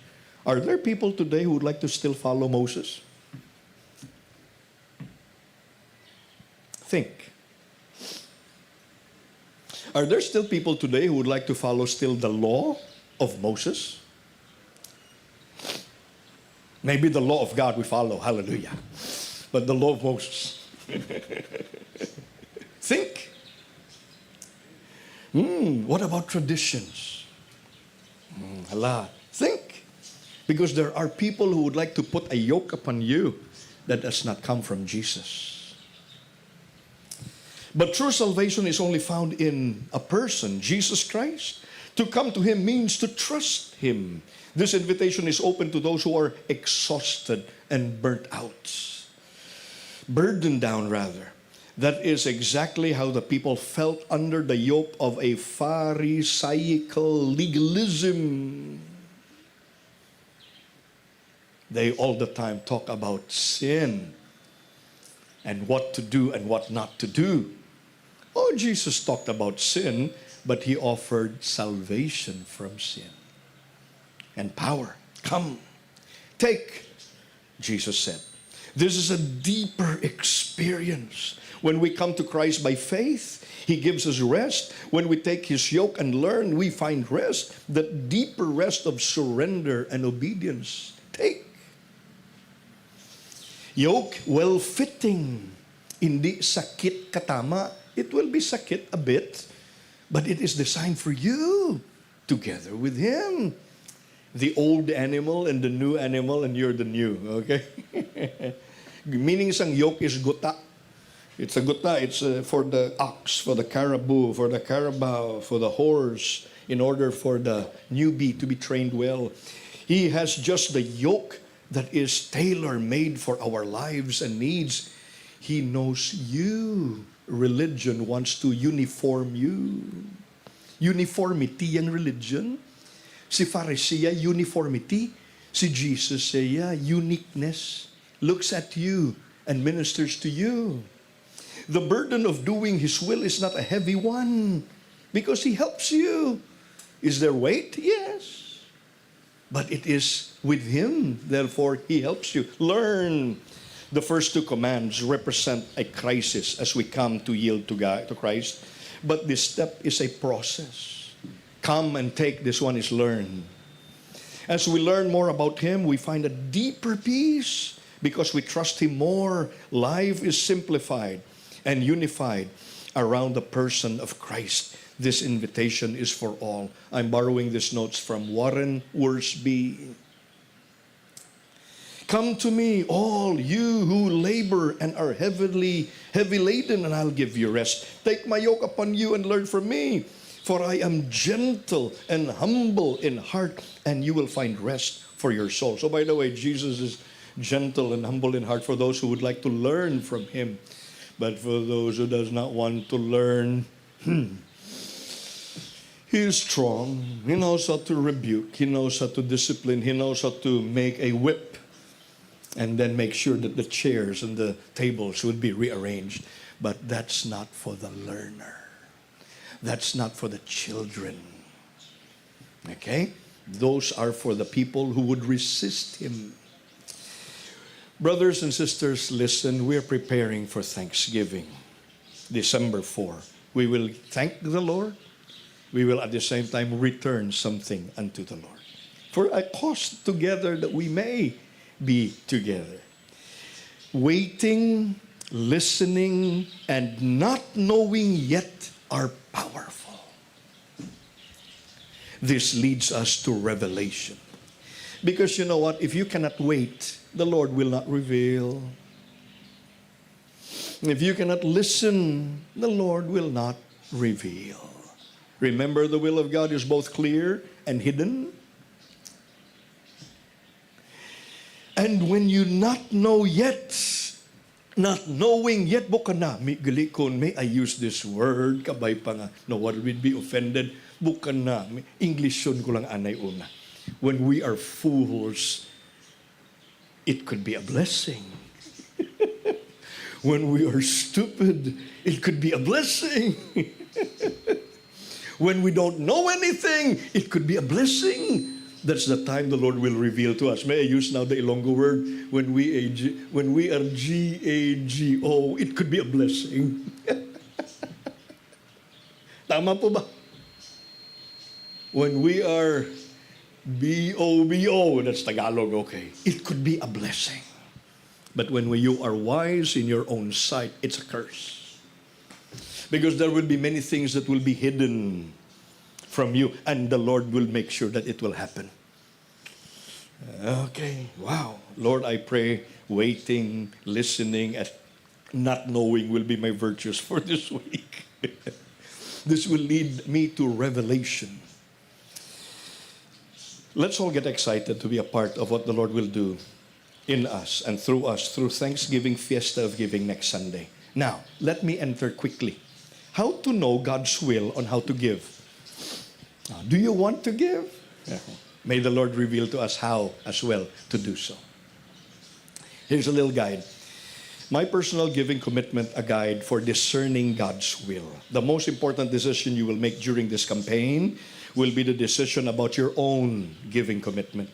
Are there people today who would like to still follow Moses? Think. Are there still people today who would like to follow still the law of Moses? Maybe the law of God we follow, hallelujah. But the law of Moses. Think. What about traditions? Think. Because there are people who would like to put a yoke upon you that does not come from Jesus. But true salvation is only found in a person, Jesus Christ. To come to Him means to trust Him. This invitation is open to those who are exhausted and burnt out. Burdened down, rather. That is exactly how the people felt under the yoke of a Pharisaical legalism. they all the time talk about sin and what to do and what not to do. Oh, Jesus talked about sin, but he offered salvation from sin and power. Come, take, Jesus said. This is a deeper experience. When we come to Christ by faith, he gives us rest. When we take his yoke and learn, we find rest. That deeper rest of surrender and obedience. Take. Yoke, well-fitting. Hindi sakit katama. It will be sakit a bit, but it is designed for you together with him. The old animal and the new animal, and you're the new, okay? Meaning isang yoke is guta. It's a guta. It's for the ox, for the caribou, for the carabao, for the horse, in order for the newbie to be trained well. He has just the yoke that is tailor-made for our lives and needs. He knows you. Religion wants to uniform you. Uniformity ang religion. Si Pharisee, uniformity. Si Jesus, uniqueness. Looks at you and ministers to you. The burden of doing his will is not a heavy one because he helps you. Is there weight? Yes. But it is with him. Therefore, he helps you. Learn. The first two commands represent a crisis as we come to yield to God, to Christ. But this step is a process. Come and take. This one is learn. As we learn more about him, we find a deeper peace because we trust him more. Life is simplified and unified around the person of Christ. This invitation is for all. I'm borrowing these notes from Warren Worsby. Come to me, all you who labor and are heavy laden, and I'll give you rest. Take my yoke upon you and learn from me, for I am gentle and humble in heart, and you will find rest for your soul. So by the way, Jesus is gentle and humble in heart for those who would like to learn from him. But for those who does not want to learn, he is strong. He knows how to rebuke. He knows how to discipline. He knows how to make a whip and then make sure that the chairs and the tables would be rearranged. But that's not for the learner. That's not for the children. Okay? Those are for the people who would resist him. Brothers and sisters, listen, we're preparing for Thanksgiving, December 4. We will thank the Lord. We will at the same time return something unto the Lord. For a cause together that we may be together. Waiting, listening, and not knowing yet are powerful. This leads us to revelation. Because you know what? If you cannot wait, the Lord will not reveal. If you cannot listen, the Lord will not reveal. Remember, the will of God is both clear and hidden. And when you not know yet, not knowing yet, buka na, may I use this word, kabay pa nga, no one will be offended, buka na, English yun ko lang anay una. When we are fools, it could be a blessing. When we are stupid, it could be a blessing. When we don't know anything, it could be a blessing. That's the time the Lord will reveal to us. May I use now the Ilonggo word? When we are G-A-G-O, it could be a blessing. Tama po ba? When we are B-O-B-O, that's Tagalog, okay. It could be a blessing. But when you are wise in your own sight, it's a curse. Because there will be many things that will be hidden from you, and the Lord will make sure that it will happen. Okay, wow. Lord, I pray waiting, listening, and not knowing will be my virtues for this week. This will lead me to revelation. Let's all get excited to be a part of what the Lord will do in us and through us through Thanksgiving Fiesta of Giving next Sunday. Now, let me enter quickly. How to know God's will on how to give. Do you want to give? May the Lord reveal to us how as well to do so. Here's a little guide. My personal giving commitment, a guide for discerning God's will. The most important decision you will make during this campaign will be the decision about your own giving commitment.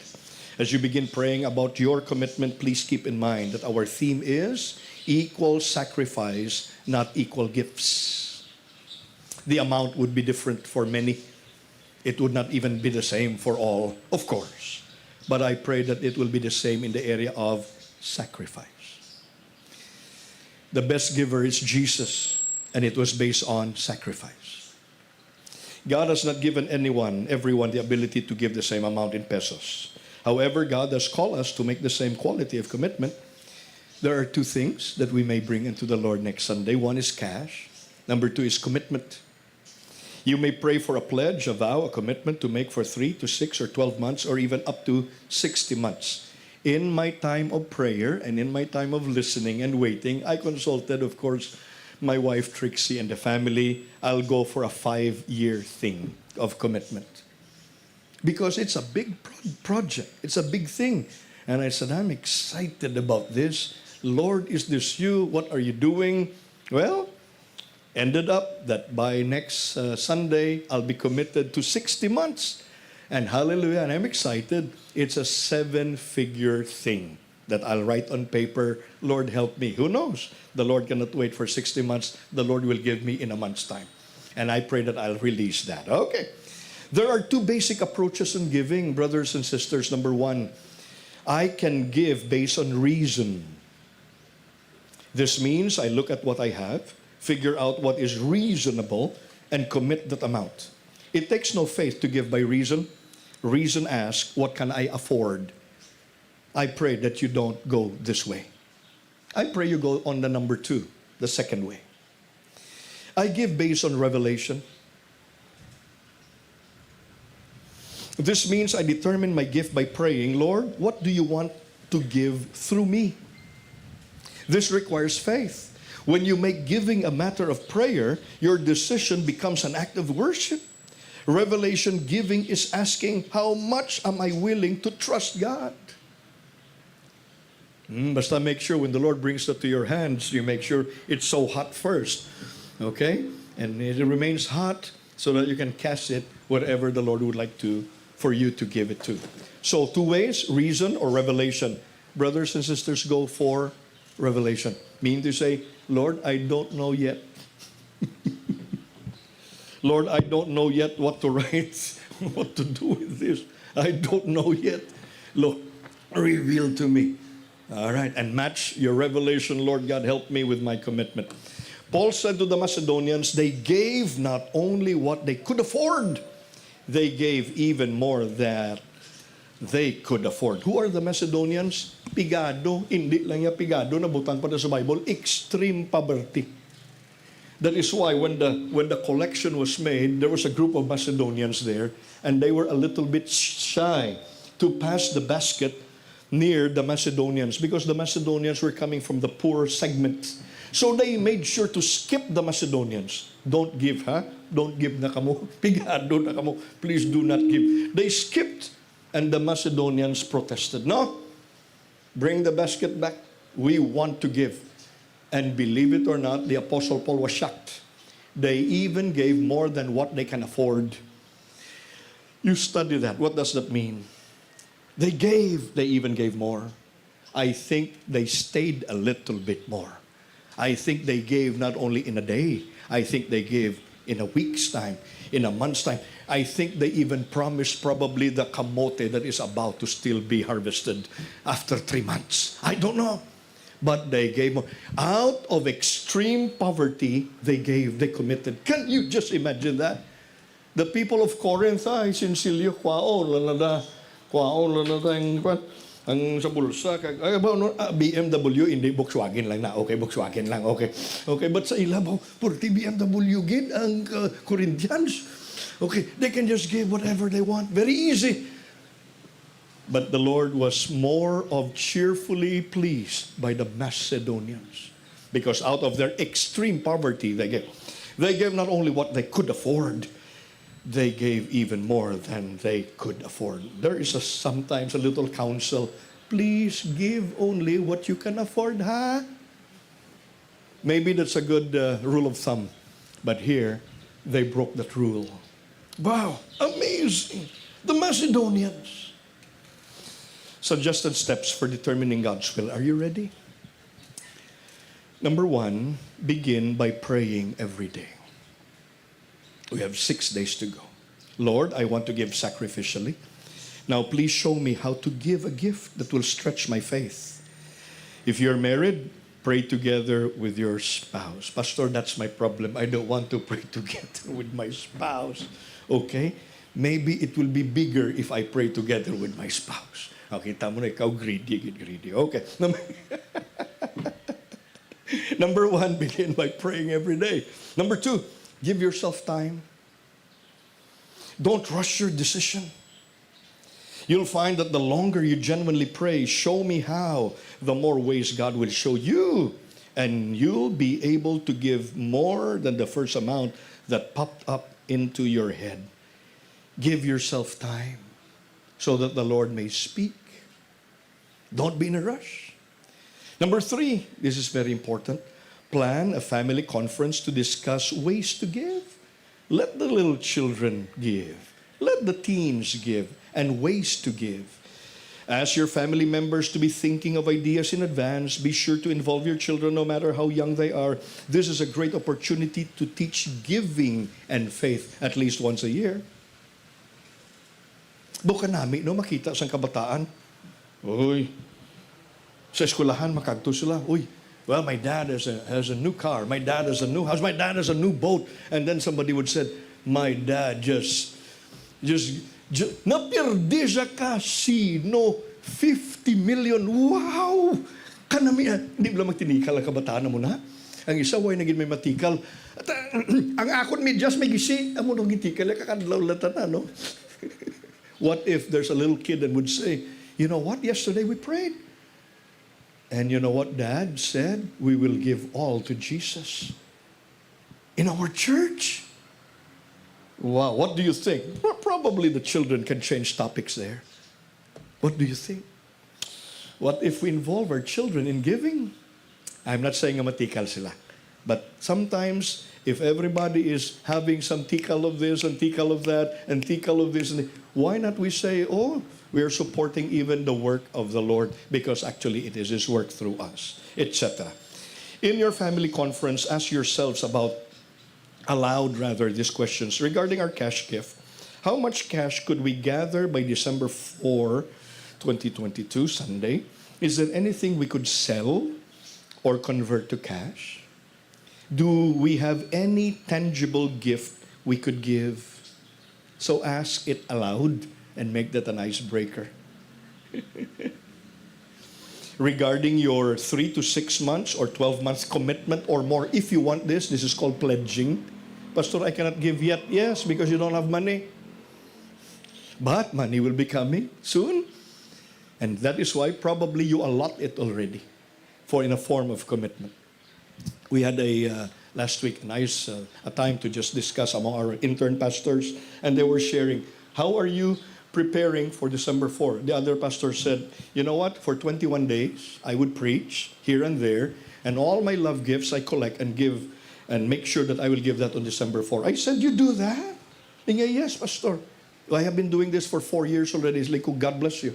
As you begin praying about your commitment, please keep in mind that our theme is equal sacrifice, not equal gifts. The amount would be different for many. It would not even be the same for all, of course. But I pray that it will be the same in the area of sacrifice. The best giver is Jesus, and it was based on sacrifice. God has not given everyone the ability to give the same amount in pesos. However, God has called us to make the same quality of commitment. There are two things that we may bring into the Lord next Sunday. One is cash. Number two is commitment. You may pray for a pledge, a vow, a commitment to make for 3 to 6 or 12 months or even up to 60 months. In my time of prayer and in my time of listening and waiting, I consulted, of course, my wife Trixie and the family. I'll go for a 5-year thing of commitment. Because it's a big project. It's a big thing. And I said, I'm excited about this. Lord, is this you? What are you doing? Well, ended up that by next Sunday, I'll be committed to 60 months. And hallelujah, and I'm excited. It's a 7-figure thing that I'll write on paper. Lord, help me. Who knows? The Lord cannot wait for 60 months. The Lord will give me in a month's time. And I pray that I'll release that. Okay. There are 2 basic approaches in giving, brothers and sisters. Number 1, I can give based on reason. This means I look at what I have, figure out what is reasonable, and commit that amount. It takes no faith to give by reason. Reason asks, what can I afford? I pray that you don't go this way. I pray you go on the number 2, the second way. I give based on revelation. This means I determine my gift by praying, Lord, what do you want to give through me? This requires faith. When you make giving a matter of prayer, your decision becomes an act of worship. Revelation giving is asking, how much am I willing to trust God? Basta make sure when the Lord brings that to your hands, you make sure it's so hot first. Okay? And it remains hot so that you can cast it whatever the Lord would like for you to give it to. So 2 ways, reason or revelation. Brothers and sisters, go for revelation. Meaning to say, Lord, I don't know yet. Lord, I don't know yet what to write, what to do with this. I don't know yet. Look, reveal to me. All right, and match your revelation. Lord God, help me with my commitment. Paul said to the Macedonians, they gave not only what they could afford, they gave even more than they could afford. Who are the Macedonians? Pigado. Hindi lang yung pigado, nabutan pa na sa Bible. Extreme poverty. That is why when the collection was made, there was a group of Macedonians there, and they were a little bit shy to pass the basket near the Macedonians because the Macedonians were coming from the poor segment. So they made sure to skip the Macedonians. Don't give, Don't give na kamo. Pigado na kamo. Please do not give. They skipped, and the Macedonians protested. No, bring the basket back. We want to give. And believe it or not, the Apostle Paul was shocked. They even gave more than what they can afford. You study that. What does that mean? They gave. They even gave more. I think they stayed a little bit more. I think they gave not only in a day. I think they gave in a week's time, in a month's time. I think they even promised probably the kamote that is about to still be harvested after 3 months. I don't know. But they gave more. Out of extreme poverty, they gave, they committed. Can you just imagine that? The people of Corinth, sinsilyo, kwaon lang ang sa bulsa, BMW, hindi Volkswagen lang na. Okay, Volkswagen lang, okay. Okay, but sa ilabaw, purti BMW gid ang Corinthians. Okay, they can just give whatever they want. Very easy. But the Lord was more of cheerfully pleased by the Macedonians because out of their extreme poverty, they gave. They gave not only what they could afford, they gave even more than they could afford. There is sometimes a little counsel please give only what you can afford, ha? Maybe that's a good rule of thumb. But here, they broke that rule. Wow, amazing. The Macedonians. Suggested steps for determining God's will. Are you ready? Number one, begin by praying every day. We have 6 days to go. Lord, I want to give sacrificially. Now, please show me how to give a gift that will stretch my faith. If you're married, pray together with your spouse. Pastor, that's my problem. I don't want to pray together with my spouse. Okay? Maybe it will be bigger if I pray together with my spouse. Okay, tamo na ikaw greedy. Okay. Number one, begin by praying every day. Number two, give yourself time. Don't rush your decision. You'll find that the longer you genuinely pray, show me how, the more ways God will show you. And you'll be able to give more than the first amount that popped up into your head. Give yourself time so that the Lord may speak. Don't be in a rush. Number three, this is very important. Plan a family conference to discuss ways to give. Let the little children give. Let the teens give, and ways to give. Ask your family members to be thinking of ideas in advance. Be sure to involve your children no matter how young they are. This is a great opportunity to teach giving and faith at least once a year. Bukan namin, no, makita sa kabataan. Uy, sa eskwelahan, makagto sila. Uy, well, my dad has a new car. My dad has a new house. My dad has a new boat. And then somebody would say, my dad just napirdi sa kasino, 50 million. Wow! Kanami, hindi mo lang magtinikal ang kabataan mo na. Ang isa, way naging may matikal. At, ang akon may just may gisi, amo nung gitikal, kakadlaw lata na, no? What if there's a little kid that would say, you know what, yesterday we prayed. And you know what Dad said? We will give all to Jesus. In our church. Wow, what do you think? Well, probably the children can change topics there. What do you think? What if we involve our children in giving? I'm not saying matikal sila. But sometimes, if everybody is having some tikal of this and tikal of that and tikal of this, why not we say, oh, we are supporting even the work of the Lord because actually it is His work through us, etc. In your family conference, ask yourselves aloud these questions regarding our cash gift. How much cash could we gather by December 4, 2022, Sunday? Is there anything we could sell or convert to cash? Do we have any tangible gift we could give? So ask it aloud and make that an icebreaker. Regarding your 3 to 6 months or 12 months commitment or more, if you want this is called pledging. Pastor, I cannot give yet. Yes, because you don't have money. But money will be coming soon. And that is why probably you allot it already in a form of commitment. We had last week a time to just discuss among our intern pastors, and they were sharing, how are you preparing for December 4? The other pastor said, you know what, for 21 days, I would preach here and there, and all my love gifts I collect and give, and make sure that I will give that on December 4. I said, you do that? And yes, Pastor. I have been doing this for 4 years already. It's like, oh, God bless you.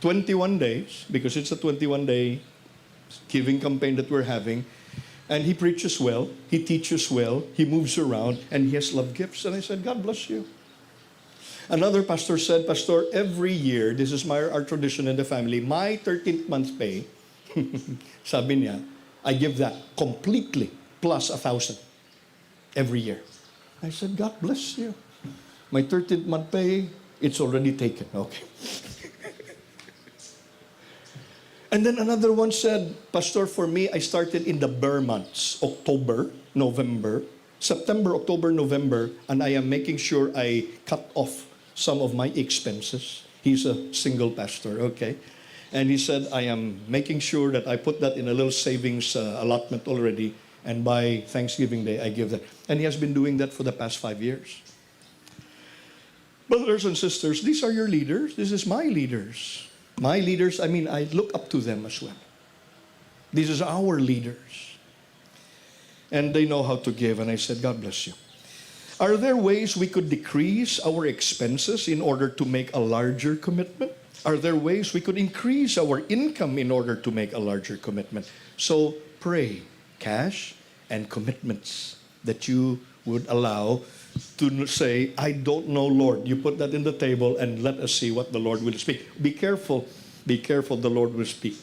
21 days, because it's a 21-day giving campaign that we're having, and he preaches well, he teaches well, he moves around, and he has love gifts. And I said, God bless you. Another pastor said, Pastor, every year, this is our tradition in the family, my 13th month pay, sabi niya, I give that completely, plus 1,000 every year. I said, God bless you. My 13th month pay, it's already taken. Okay. And then another one said, Pastor, for me, I started in the bare months, October, November, September, October, November, and I am making sure I cut off some of my expenses. He's a single pastor, okay? And he said, I am making sure that I put that in a little savings allotment already, and by Thanksgiving Day, I give that. And he has been doing that for the past 5 years. Brothers and sisters, these are your leaders. This is my leaders. My leaders, I mean, I look up to them as well. This is our leaders. And they know how to give. And I said, God bless you. Are there ways we could decrease our expenses in order to make a larger commitment? Are there ways we could increase our income in order to make a larger commitment? So pray, cash and commitments that you would allow to say, I don't know, Lord. You put that in the table and let us see what the Lord will speak. Be careful. Be careful, the Lord will speak.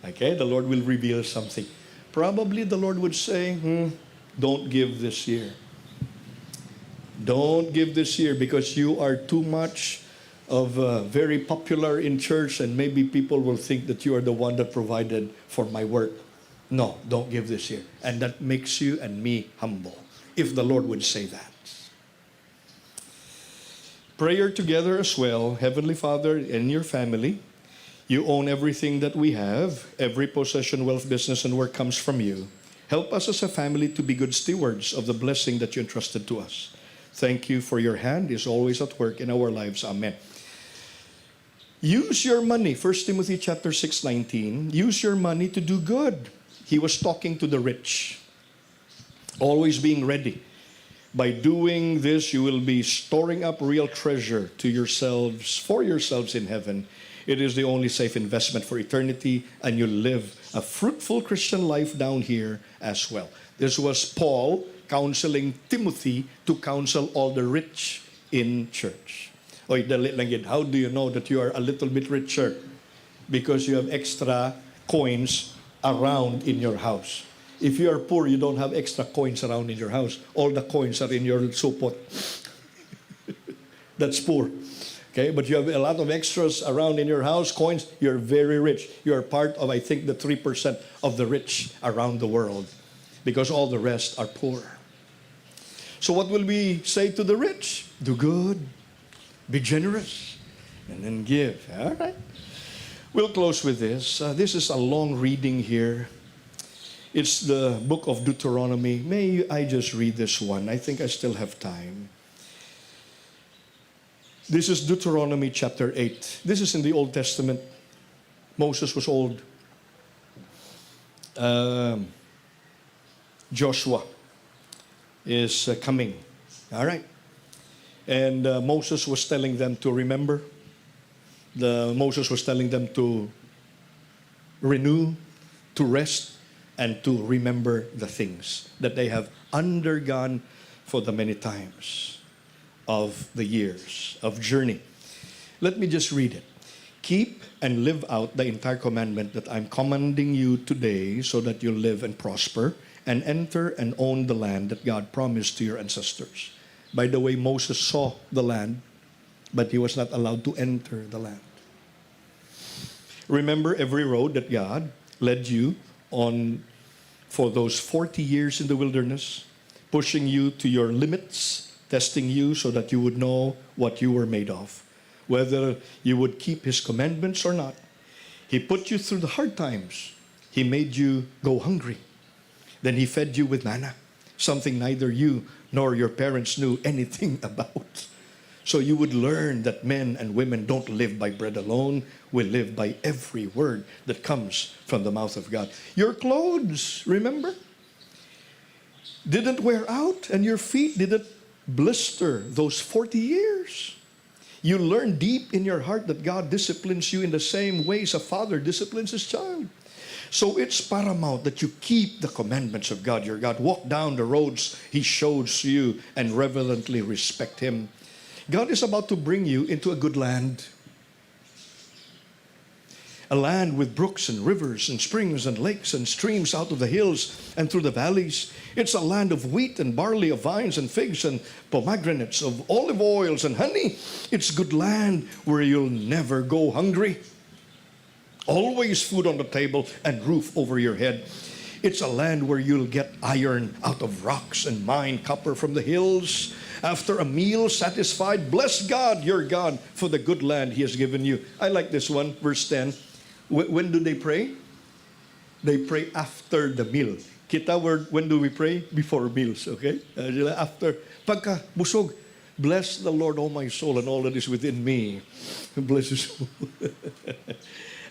Okay? The Lord will reveal something. Probably the Lord would say, don't give this year. Don't give this year because you are too much of very popular in church and maybe people will think that you are the one that provided for my work. No, don't give this year. And that makes you and me humble, if the Lord would say that. Prayer together as well. Heavenly Father, in your family, you own everything that we have. Every possession, wealth, business, and work comes from you. Help us as a family to be good stewards of the blessing that you entrusted to us. Thank you for your hand is always at work in our lives. Amen. Use your money. 1 Timothy chapter 6:19. Use your money to do good. He was talking to the rich. Always being ready. By doing this, you will be storing up real treasure to yourselves, for yourselves in heaven. It is the only safe investment for eternity, and you'll live a fruitful Christian life down here as well. This was Paul counseling Timothy to counsel all the rich in church. Oy, dali lang yun. How do you know that you are a little bit richer? Because you have extra coins around in your house. If you are poor, you don't have extra coins around in your house. All the coins are in your supot. That's poor. Okay, but you have a lot of extras around in your house, coins, you're very rich. You're part of, I think, the 3% of the rich around the world. Because all the rest are poor. So what will we say to the rich? Do good, be generous, and then give. All right. We'll close with this. This is a long reading here. It's the book of Deuteronomy. May I just read this one? I think I still have time. This is Deuteronomy chapter 8. This is in the Old Testament. Moses was old. Joshua is coming. All right. And Moses was telling them to remember. Moses was telling them to renew, to rest, and to remember the things that they have undergone for the many times of the years of journey. Let me just read it. Keep and live out the entire commandment that I'm commanding you today so that you live and prosper and enter and own the land that God promised to your ancestors. By the way, Moses saw the land, but he was not allowed to enter the land. Remember every road that God led you on for those 40 years in the wilderness, pushing you to your limits, testing you so that you would know what you were made of, whether you would keep His commandments or not. He put you through the hard times. He made you go hungry. Then He fed you with manna, something neither you nor your parents knew anything about. So you would learn that men and women don't live by bread alone. We live by every word that comes from the mouth of God. Your clothes, remember, didn't wear out, and your feet didn't blister those 40 years. You learn deep in your heart that God disciplines you in the same ways a father disciplines his child. So it's paramount that you keep the commandments of God, your God. Walk down the roads He shows you and reverently respect Him. God is about to bring you into a good land. A land with brooks and rivers and springs and lakes and streams out of the hills and through the valleys. It's a land of wheat and barley, of vines and figs and pomegranates, of olive oils and honey. It's good land where you'll never go hungry. Always food on the table and roof over your head. It's a land where you'll get iron out of rocks and mine copper from the hills. After a meal, satisfied, bless God, your God, for the good land He has given you. I like this one, verse 10. When do they pray? They pray after the meal. Kita, when do we pray? Before meals, okay? After. Pagka busog, Bless the Lord, O my soul, and all that is within me. Bless His soul.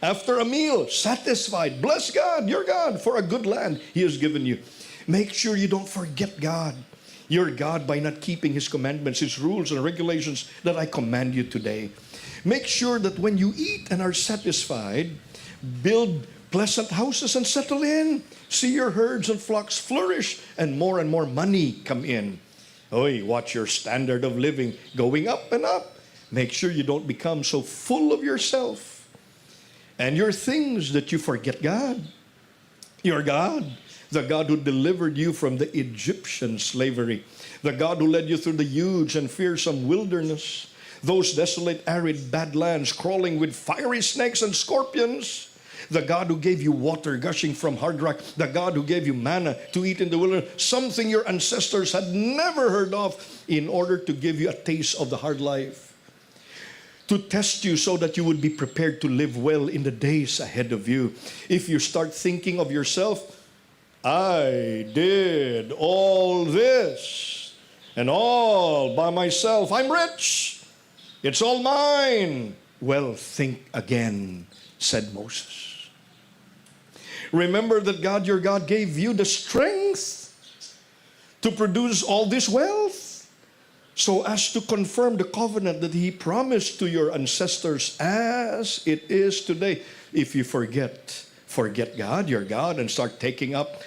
After a meal, satisfied. Bless God, your God, for a good land He has given you. Make sure you don't forget God, your God, by not keeping His commandments, His rules and regulations that I command you today. Make sure that when you eat and are satisfied, build pleasant houses and settle in. See your herds and flocks flourish and more money come in. Oy, watch your standard of living going up and up. Make sure you don't become so full of yourself and your things that you forget God. Your God, the God who delivered you from the Egyptian slavery, the God who led you through the huge and fearsome wilderness, those desolate, arid, badlands crawling with fiery snakes and scorpions, the God who gave you water gushing from hard rock, the God who gave you manna to eat in the wilderness, something your ancestors had never heard of, in order to give you a taste of the hard life, to test you so that you would be prepared to live well in the days ahead of you. If you start thinking of yourself, I did all this and all by myself, I'm rich, it's all mine. Well, think again, said Moses. Remember that God, your God, gave you the strength to produce all this wealth, so as to confirm the covenant that He promised to your ancestors as it is today. If you forget God, your God, and start taking up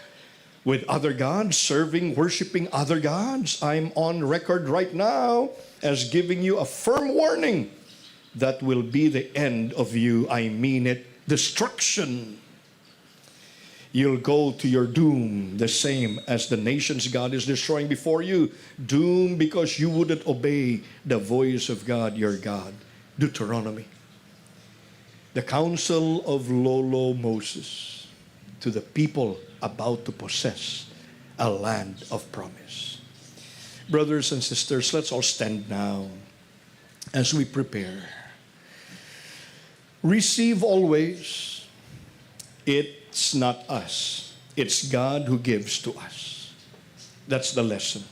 with other gods, serving, worshiping other gods, I'm on record right now as giving you a firm warning. That will be the end of you. I mean it, destruction. You'll go to your doom the same as the nations God is destroying before you. Doom because you wouldn't obey the voice of God, your God. Deuteronomy. The counsel of Lolo Moses to the people about to possess a land of promise. Brothers and sisters, let's all stand now as we prepare. Receive always. It's not us. It's God who gives to us. That's the lesson.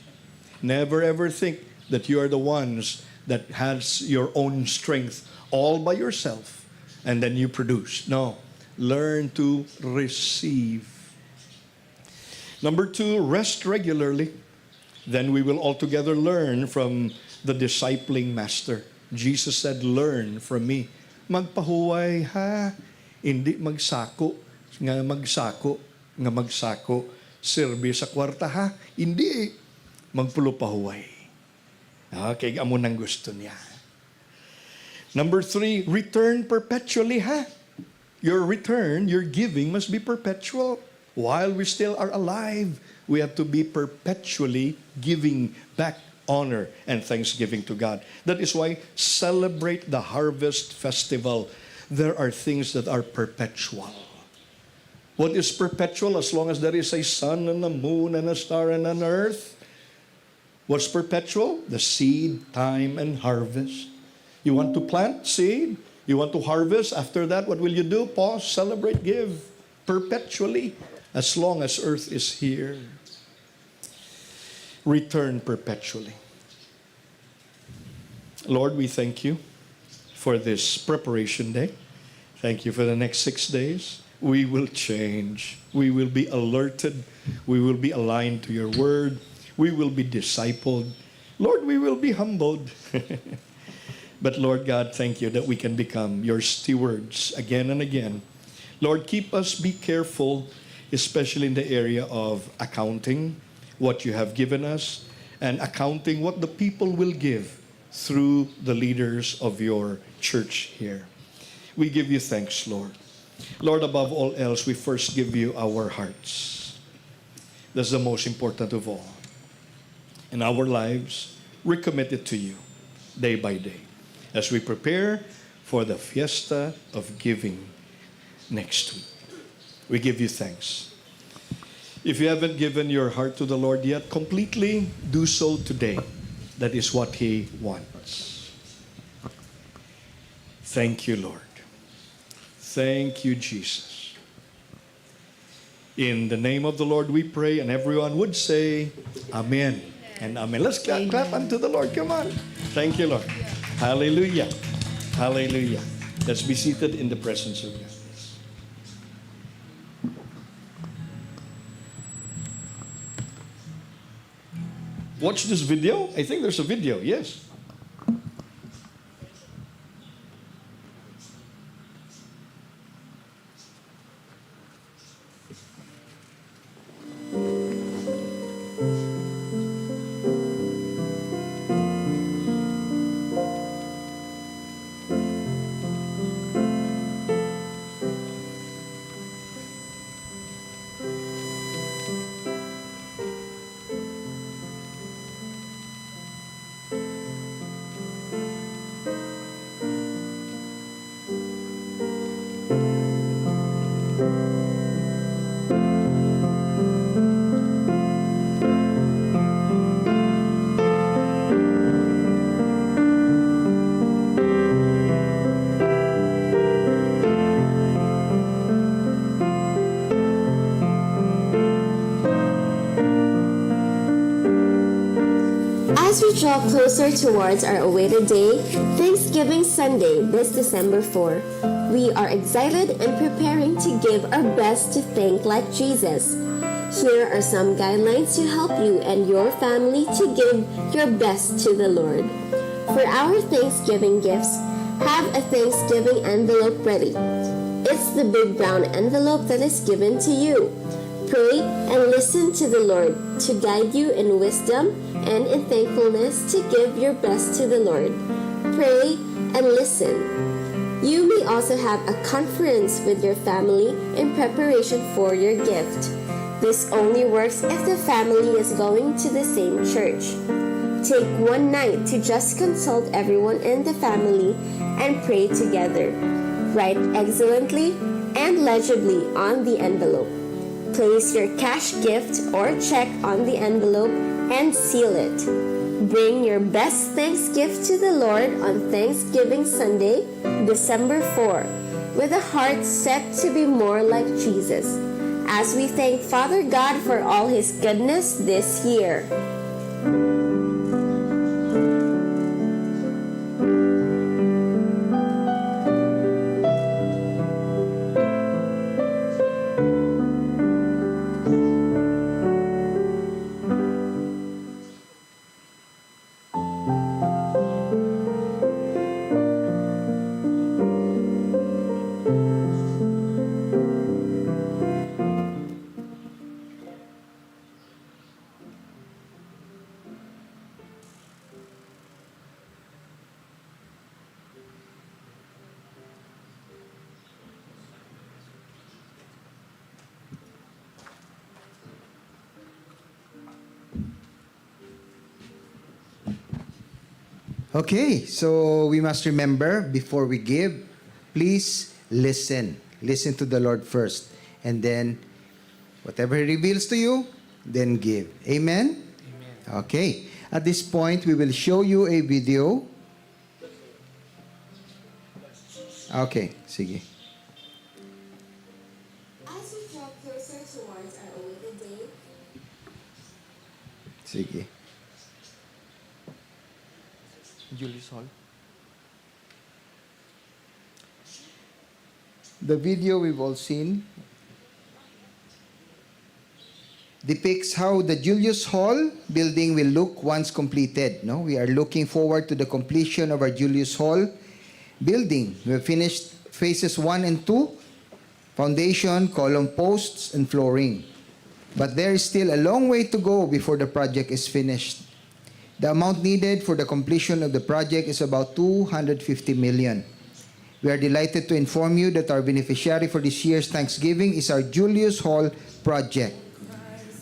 Never ever think that you are the ones that has your own strength all by yourself and then you produce. No. Learn to receive. Number 2, rest regularly. Then we will altogether learn from the discipling master. Jesus said, learn from me. Magpahuway ha, hindi magsako. Nga magsako, serbi sa kwarta ha, hindi magpulupahuway. Okay, amo nang gusto niya. Number 3, return perpetually ha. Your return, your giving must be perpetual. While we still are alive, we have to be perpetually giving back honor and thanksgiving to God. That is why celebrate the harvest festival. There are things that are perpetual. What is perpetual? As long as there is a sun and a moon and a star and an earth. What's perpetual? The seed, time, and harvest. You want to plant seed? You want to harvest? After that, what will you do? Pause, celebrate, give. Perpetually, as long as earth is here. Return perpetually. Lord, we thank you for this preparation day. Thank you for the next 6 days. We will change. We will be alerted. We will be aligned to your word. We will be discipled. Lord, we will be humbled. But Lord God, thank you that we can become your stewards again and again. Lord, keep us, be careful, especially in the area of accounting what you have given us and accounting what the people will give through the leaders of your church here. We give you thanks, Lord. Lord, above all else, we first give you our hearts. That's the most important of all. In our lives, recommit it to you day by day as we prepare for the fiesta of giving next week. We give you thanks. If you haven't given your heart to the Lord yet completely, do so today. That is what He wants. Thank you, Lord. Thank you, Jesus. In the name of the Lord we pray, and everyone would say, Amen. And amen. Let's clap unto the Lord. Come on. Thank you, Lord. Hallelujah. Hallelujah. Let's be seated in the presence of God. Watch this video. I think there's a video. Yes. As we draw closer towards our awaited day, Thanksgiving Sunday, this December 4, we are excited and preparing to give our best to thank like Jesus. Here are some guidelines to help you and your family to give your best to the Lord. For our Thanksgiving gifts, have a Thanksgiving envelope ready. It's the big brown envelope that is given to you. Pray and listen to the Lord to guide you in wisdom and in thankfulness to give your best to the Lord. Pray and listen. You may also have a conference with your family in preparation for your gift. This only works if the family is going to the same church. Take one night to just consult everyone in the family and pray together. Write excellently and legibly on the envelope. Place your cash gift or check on the envelope and seal it. Bring your best thanks gift to the Lord on Thanksgiving Sunday, December 4, with a heart set to be more like Jesus, as we thank Father God for all His goodness this year. Okay, so we must remember before we give, please listen. Listen to the Lord first. And then, whatever He reveals to you, then give. Amen? Amen. Okay. At this point, we will show you a video. Okay, sige. As we draw closer towards our awaited day, Sige. Julius Hall. The video we've all seen depicts how the Julius Hall building will look once completed. No, we are looking forward to the completion of our Julius Hall building. We have finished phases 1 and 2, foundation, column posts, and flooring. But there is still a long way to go before the project is finished. The amount needed for the completion of the project is about 250 million. We are delighted to inform you that our beneficiary for this year's Thanksgiving is our Julius Hall project.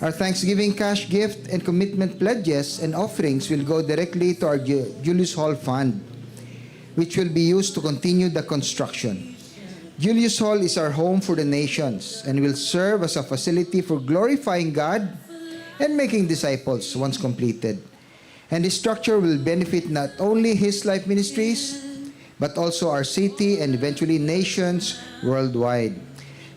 Our Thanksgiving cash gift and commitment pledges and offerings will go directly to our Julius Hall Fund, which will be used to continue the construction. Julius Hall is our home for the nations and will serve as a facility for glorifying God and making disciples once completed. And this structure will benefit not only His Life Ministries, but also our city and eventually nations worldwide.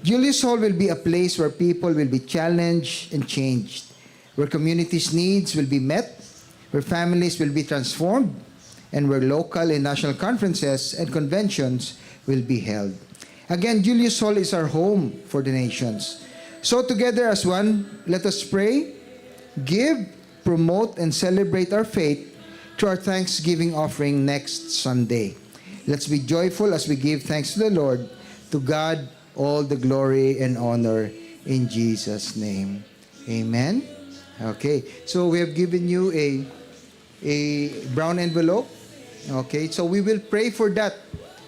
Julius Hall will be a place where people will be challenged and changed, where communities' needs will be met, where families will be transformed, and where local and national conferences and conventions will be held. Again, Julius Hall is our home for the nations. So together as one, let us pray, give, promote, and celebrate our faith through our Thanksgiving offering next Sunday. Let's be joyful as we give thanks to the Lord. To God, all the glory and honor in Jesus' name. Amen. Okay, so we have given you a brown envelope. Okay, so we will pray for that.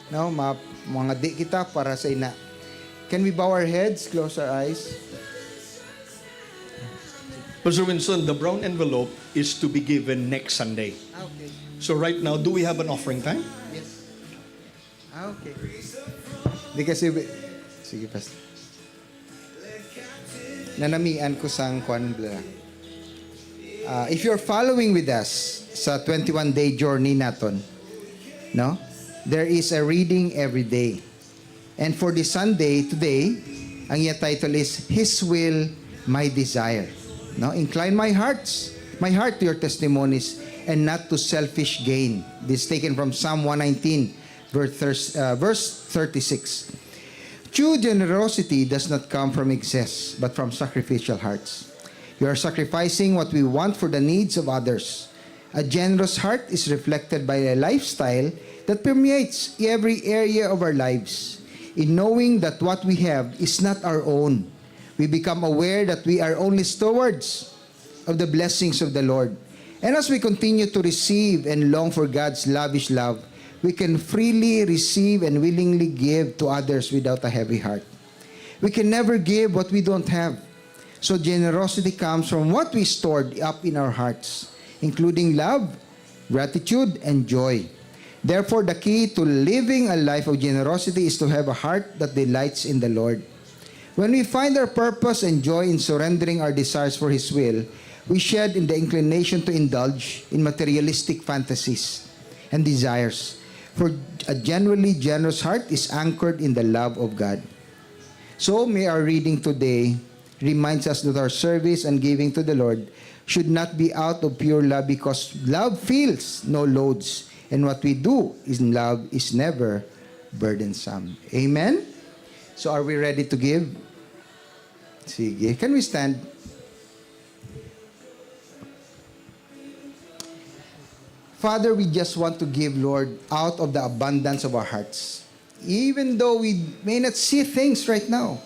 No, mga di kita para sa ina. Can we bow our heads, close our eyes? Pastor Winston, the brown envelope is to be given next Sunday. Okay. So right now, do we have an offering time? Yes. Okay. Di kasi, sige Pastor. Nanamian ko sang kwan bla. If you're following with us sa 21-day journey naton, no? There is a reading every day. And for this Sunday, today, ang iya title is His Will, My Desire. No? Incline my heart to your testimonies and not to selfish gain. This is taken from Psalm 119, verse 36. True generosity does not come from excess, but from sacrificial hearts. We are sacrificing what we want for the needs of others. A generous heart is reflected by a lifestyle that permeates every area of our lives. In knowing that what we have is not our own, we become aware that we are only stewards of the blessings of the Lord. And as we continue to receive and long for God's lavish love, we can freely receive and willingly give to others without a heavy heart. We can never give what we don't have. So generosity comes from what we stored up in our hearts, including love, gratitude, and joy. Therefore, the key to living a life of generosity is to have a heart that delights in the Lord. When we find our purpose and joy in surrendering our desires for His will, we shed in the inclination to indulge in materialistic fantasies and desires. For a genuinely generous heart is anchored in the love of God. So may our reading today reminds us that our service and giving to the Lord should not be out of pure love, because love feels no loads, and what we do in love is never burdensome. Amen? So are we ready to give? Sige. Can we stand? Father, we just want to give, Lord, out of the abundance of our hearts. Even though we may not see things right now,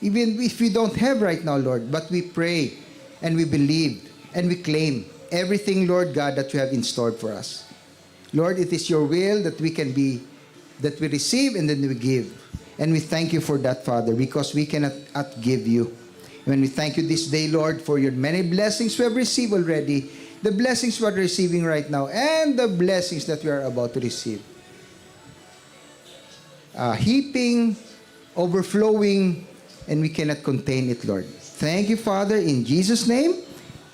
even if we don't have right now, Lord, but we pray and we believe and we claim everything, Lord God, that you have in store for us. Lord, it is your will that we receive and then we give. And we thank you for that, Father, because we cannot outgive you. When we thank you this day, Lord, for your many blessings we have received already, the blessings we are receiving right now, and the blessings that we are about to receive. Heaping, overflowing, and we cannot contain it, Lord. Thank you, Father, in Jesus' name,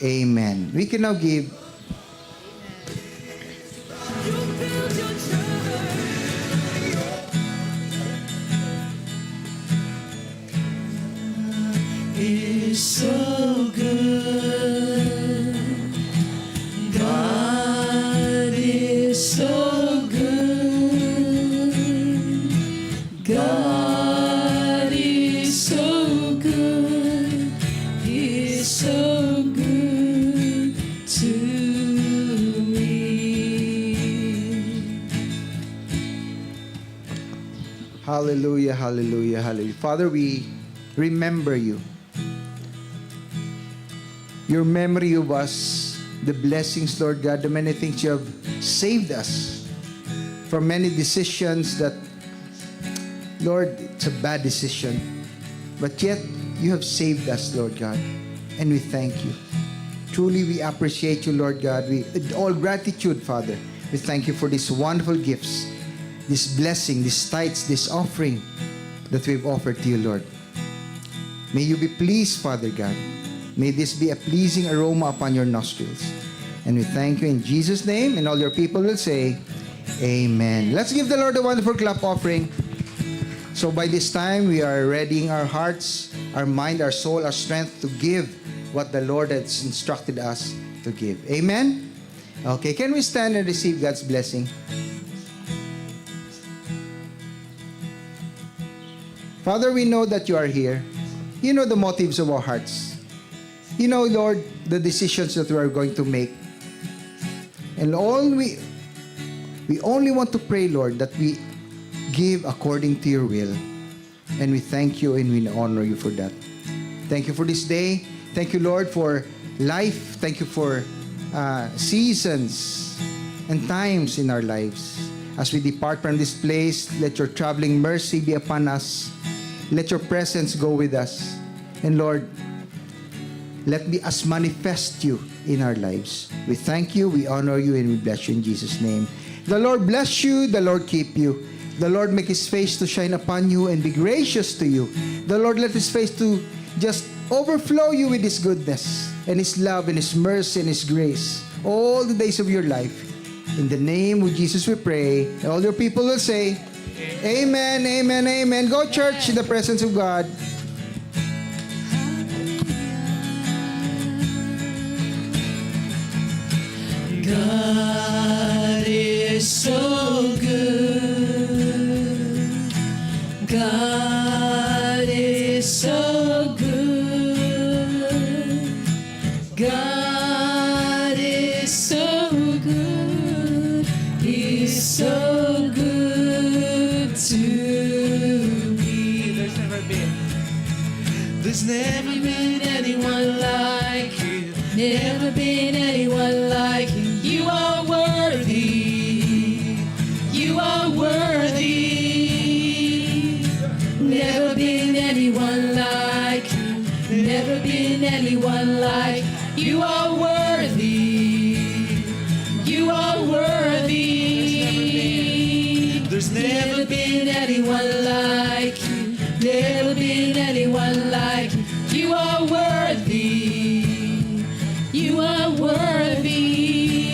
amen. We can now give. Is so good. God is so good. God is so good. He's so good to me. Hallelujah, hallelujah, hallelujah. Father, we remember you. Your memory of us, the blessings, Lord God, the many things you have saved us from many decisions that, Lord, it's a bad decision. But yet, you have saved us, Lord God, and we thank you. Truly, we appreciate you, Lord God. With all gratitude, Father, we thank you for these wonderful gifts, this blessing, these tithes, this offering that we've offered to you, Lord. May you be pleased, Father God. May this be a pleasing aroma upon your nostrils. And we thank you in Jesus' name, and all your people will say, amen. Let's give the Lord a wonderful clap offering. So by this time, we are readying our hearts, our mind, our soul, our strength to give what the Lord has instructed us to give. Amen? Okay, can we stand and receive God's blessing? Father, we know that you are here. You know the motives of our hearts. You know, Lord, the decisions that we are going to make. And we only want to pray, Lord, that we give according to your will. And we thank you and we honor you for that. Thank you for this day. Thank you, Lord, for life. Thank you for seasons and times in our lives. As we depart from this place, let your traveling mercy be upon us. Let your presence go with us. And Lord, let us manifest you in our lives. We thank you, we honor you, and we bless you in Jesus' name. The Lord bless you, the Lord keep you. The Lord make his face to shine upon you and be gracious to you. The Lord let his face to just overflow you with his goodness and his love and his mercy and his grace all the days of your life. In the name of Jesus we pray. And all your people will say, Amen, amen, amen. Go church in the presence of God. God is so good. God is so good. God is so good. He's so good to me. There's never been anyone like you. Never been anyone like you. You are worthy. You are worthy. Never been anyone like you. Never been anyone like you. You are worthy. You are worthy. There's never been anyone like you. Never been anyone like you. You are worthy. You are worthy.